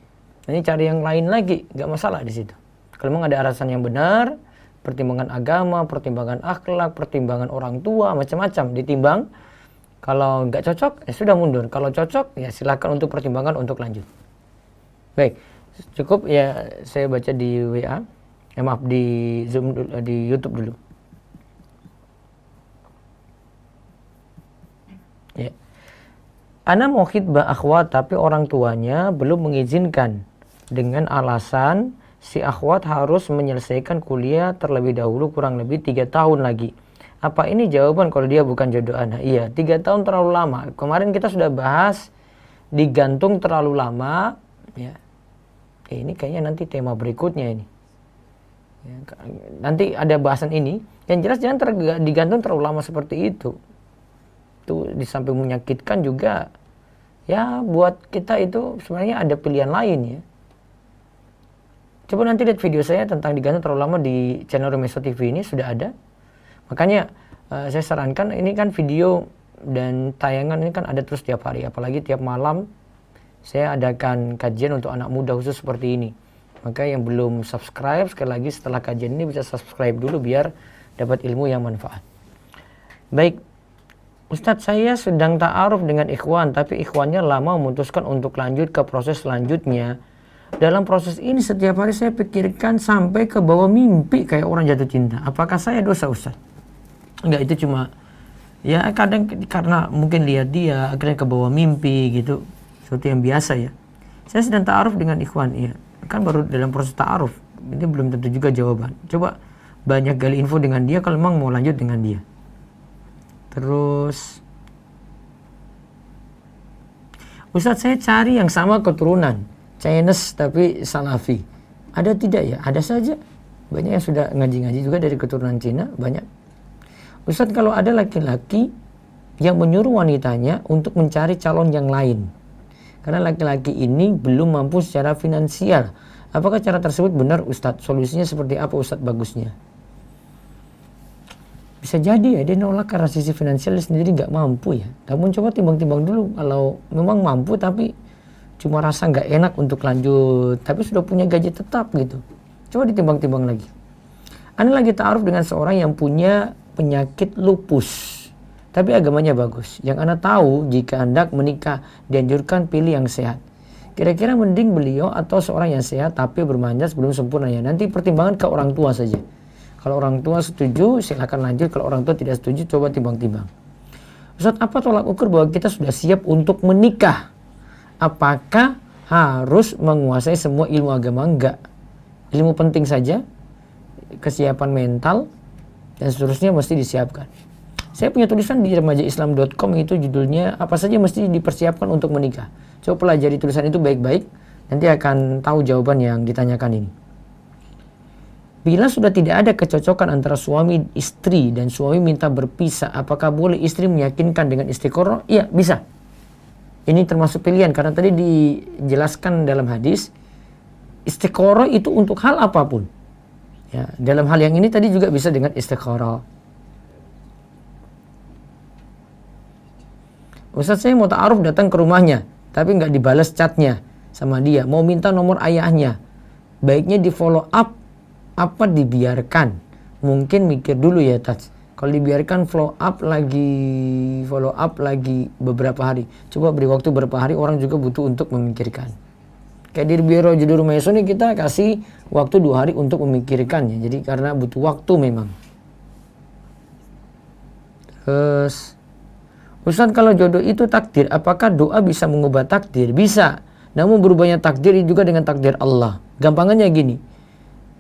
Ini cari yang lain lagi, nggak masalah di situ. Kalau memang ada alasan yang benar, pertimbangan agama, pertimbangan akhlak, pertimbangan orang tua, macam-macam ditimbang. Kalau nggak cocok, ya sudah mundur. Kalau cocok, ya silakan untuk pertimbangan untuk lanjut. Baik, cukup ya saya baca di WA. Maaf, di Zoom dulu, di YouTube dulu. Ya. Ana mau khidbah akhwat tapi orang tuanya belum mengizinkan dengan alasan si akhwat harus menyelesaikan kuliah terlebih dahulu kurang lebih 3 tahun lagi. Apa ini jawaban kalau dia bukan jodoh Ana? Iya, 3 tahun terlalu lama. Kemarin kita sudah bahas digantung terlalu lama. Ya. Ini kayaknya nanti tema berikutnya ini. Ya, nanti ada bahasan ini. Yang jelas jangan digantung terlalu lama seperti itu. Itu di samping menyakitkan juga. Ya buat kita itu sebenarnya ada pilihan lain ya. Coba nanti lihat video saya tentang digantung terlalu lama di channel Remeso TV ini sudah ada. Makanya saya sarankan ini kan video dan tayangan ini kan ada terus tiap hari. Apalagi tiap malam saya adakan kajian untuk anak muda khusus seperti ini. Maka yang belum subscribe sekali lagi setelah kajian ini bisa subscribe dulu biar dapat ilmu yang manfaat. Baik, Ustadz saya sedang ta'aruf dengan ikhwan tapi ikhwannya lama memutuskan untuk lanjut ke proses selanjutnya. Dalam proses ini setiap hari saya pikirkan sampai ke bawah mimpi kayak orang jatuh cinta. Apakah saya dosa Ustadz? Enggak, itu cuma ya kadang karena mungkin lihat dia akhirnya ke bawah mimpi gitu. Sesuatu yang biasa ya. Saya sedang ta'aruf dengan ikhwan, iya. Kan baru dalam proses ta'aruf, ini belum tentu juga jawaban. Coba banyak gali info dengan dia kalau memang mau lanjut dengan dia. Terus Ustadz saya cari yang sama keturunan Chinese tapi Salafi, ada tidak ya? Ada saja, banyak yang sudah ngaji-ngaji juga dari keturunan Cina, banyak. Ustadz kalau ada laki-laki yang menyuruh wanitanya untuk mencari calon yang lain karena laki-laki ini belum mampu secara finansial. Apakah cara tersebut benar Ustadz? Solusinya seperti apa Ustadz bagusnya? Bisa jadi ya dia nolak karena sisi finansial sendiri nggak mampu ya. Namun coba timbang-timbang dulu kalau memang mampu tapi cuma rasa nggak enak untuk lanjut. Tapi sudah punya gaji tetap gitu. Coba ditimbang-timbang lagi. Anda lagi ta'aruf dengan seorang yang punya penyakit lupus. Tapi agamanya bagus. Yang Anda tahu jika hendak menikah dianjurkan pilih yang sehat. Kira-kira mending beliau atau seorang yang sehat tapi bermanjat belum sempurna ya. Nanti pertimbangan ke orang tua saja. Kalau orang tua setuju silakan lanjut. Kalau orang tua tidak setuju coba timbang-timbang. Ustadz, apa tolak ukur bahwa kita sudah siap untuk menikah? Apakah harus menguasai semua ilmu agama? Enggak. Ilmu penting saja. Kesiapan mental dan seterusnya mesti disiapkan. Saya punya tulisan di remajaislam.com itu judulnya apa saja mesti dipersiapkan untuk menikah. Coba pelajari tulisan itu baik-baik, nanti akan tahu jawaban yang ditanyakan ini. Bila sudah tidak ada kecocokan antara suami istri dan suami minta berpisah, apakah boleh istri meyakinkan dengan istiqoroh? Iya, bisa. Ini termasuk pilihan karena tadi dijelaskan dalam hadis istiqoroh itu untuk hal apapun. Ya, dalam hal yang ini tadi juga bisa dengan istiqoroh. Ustadz saya mau ta'aruf datang ke rumahnya tapi nggak dibalas chatnya sama dia, mau minta nomor ayahnya, baiknya di follow up apa dibiarkan? Mungkin mikir dulu ya Tats. Kalau dibiarkan follow up lagi beberapa hari, coba beri waktu beberapa hari, orang juga butuh untuk memikirkan. Kayak di Biro Judul Remeso ini kita kasih waktu 2 hari untuk memikirkannya, jadi karena butuh waktu memang. Terus Ustadz kalau jodoh itu takdir, apakah doa bisa mengubah takdir? Bisa, namun berubahnya takdir juga dengan takdir Allah. Gampangannya gini,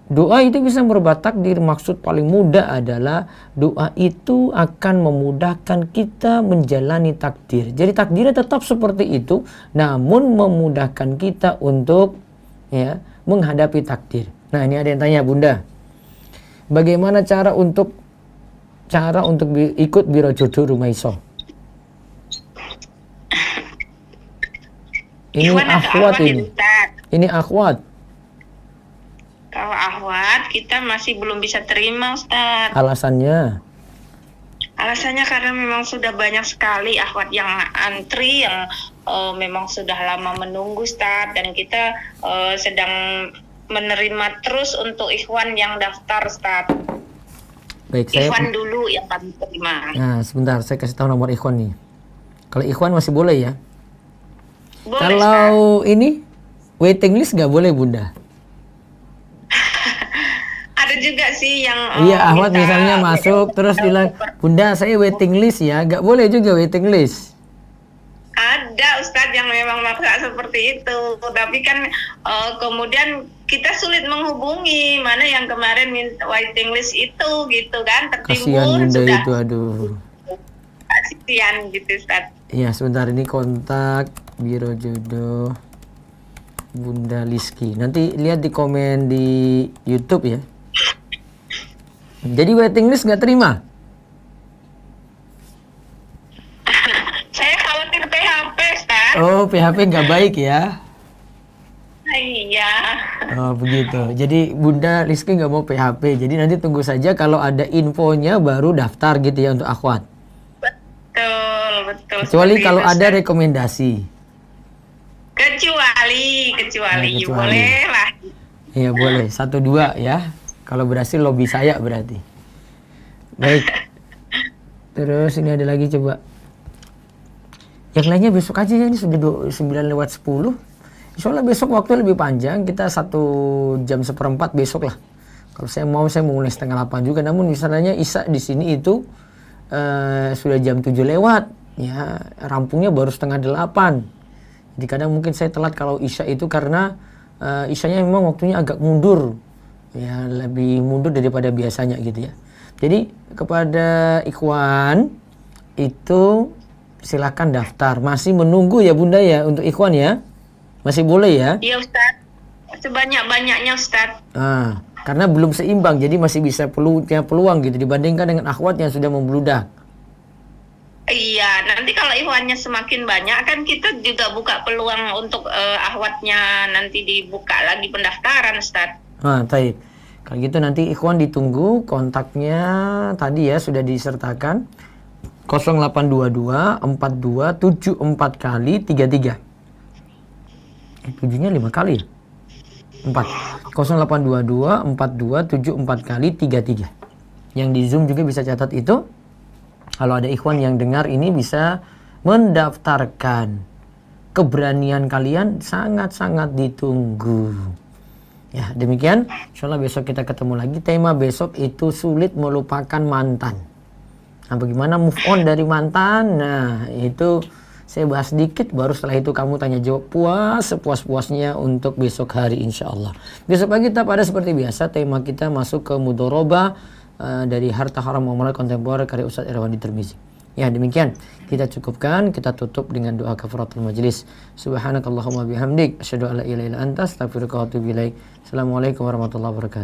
Doa itu bisa merubah takdir. Maksud paling mudah adalah doa itu akan memudahkan kita menjalani takdir. Jadi takdirnya tetap seperti itu, namun memudahkan kita untuk ya menghadapi takdir. Nah, ini ada yang tanya, Bunda, bagaimana cara untuk ikut biro jodoh Rumaiso? Ini akhwat ini. Ini akhwat. Kalau akhwat kita masih belum bisa terima, Ustaz. Alasannya? Alasannya karena memang sudah banyak sekali akhwat yang antri, yang memang sudah lama menunggu, Ustaz. Dan kita sedang menerima terus untuk ikhwan yang daftar, Ustaz. Baik, ikhwan dulu yang kami terima. Nah, sebentar, saya kasih tahu nomor ikhwan nih. Kalau ikhwan masih boleh ya? Boleh, kalau Ustaz. Ini waiting list nggak boleh, Bunda? Ada juga sih yang iya, akhwat misalnya masuk terus bilang, Bunda saya waiting list ya, nggak boleh juga waiting list. Ada Ustadz yang memang maksa seperti itu, tapi kan kemudian kita sulit menghubungi mana yang kemarin minta waiting list itu, gitu kan, Kasihan tertimbun Bunda sudah. itu, aduh. Kasihan gitu, Ustadz. Iya, sebentar, ini kontak biro jodoh Bunda Liski. Nanti lihat di komen di YouTube ya. Jadi waiting list nggak terima? Saya khawatir PHP, Ustadz. Oh, PHP nggak baik ya? Iya. Oh, begitu. Jadi Bunda Liski nggak mau PHP. Jadi nanti tunggu saja kalau ada infonya baru daftar gitu ya untuk akhwat. Betul. Kecuali kalau itu, ada rekomendasi. Kecuali. Boleh lah. Iya, boleh. 1-2 ya. Kalau berhasil lobby saya berarti. Baik. Terus ini ada lagi coba. Yang lainnya besok aja ya, ini sudah 9:10. Insyaallah besok waktu lebih panjang, kita 1 jam 1/4 besok lah. Kalau saya mau mulai 7:30 juga, namun misalnya Isya di sini itu sudah jam 7 lewat, ya rampungnya baru 7:30. Jadi kadang mungkin saya telat kalau Isya itu karena Isyanya memang waktunya agak mundur, ya lebih mundur daripada biasanya gitu ya. Jadi kepada ikhwan itu silakan daftar. Masih menunggu ya Bunda ya untuk ikhwan ya? Masih boleh ya? Iya Ustaz, sebanyak-banyaknya Ustaz. Nah, karena belum seimbang, jadi masih bisa punya peluang gitu dibandingkan dengan akhwat yang sudah membludak. Iya, nanti kalau ikhwannya semakin banyak kan kita juga buka peluang untuk akhwatnya nanti dibuka lagi pendaftaran, Ustaz. Nah, baik. Kalau gitu nanti ikhwan ditunggu, kontaknya tadi ya sudah disertakan 0822 4274 kali 33. 7-nya 5 kali ya? 4. 0822 4274 kali 33. Yang di Zoom juga bisa catat itu. Kalau ada ikhwan yang dengar ini bisa mendaftarkan. Keberanian kalian sangat-sangat ditunggu. Ya, demikian. Insyaallah besok kita ketemu lagi. Tema besok itu sulit melupakan mantan. Nah, bagaimana move on dari mantan? Nah, itu saya bahas sedikit, baru setelah itu kamu tanya jawab sepuas-puasnya untuk besok hari insyaallah. Besok pagi tetap ada seperti biasa, tema kita masuk ke mudharabah dari harta haram muamalah kontemporer karya Ustaz Irwandi Tirmizi. Ya, demikian kita cukupkan, kita tutup dengan doa kafaratul majlis. Subhanakallahumma bihamdik asyhadu an la ilaha illa anta astaghfiruka wa atubu ilaik. Assalamualaikum warahmatullahi wabarakatuh.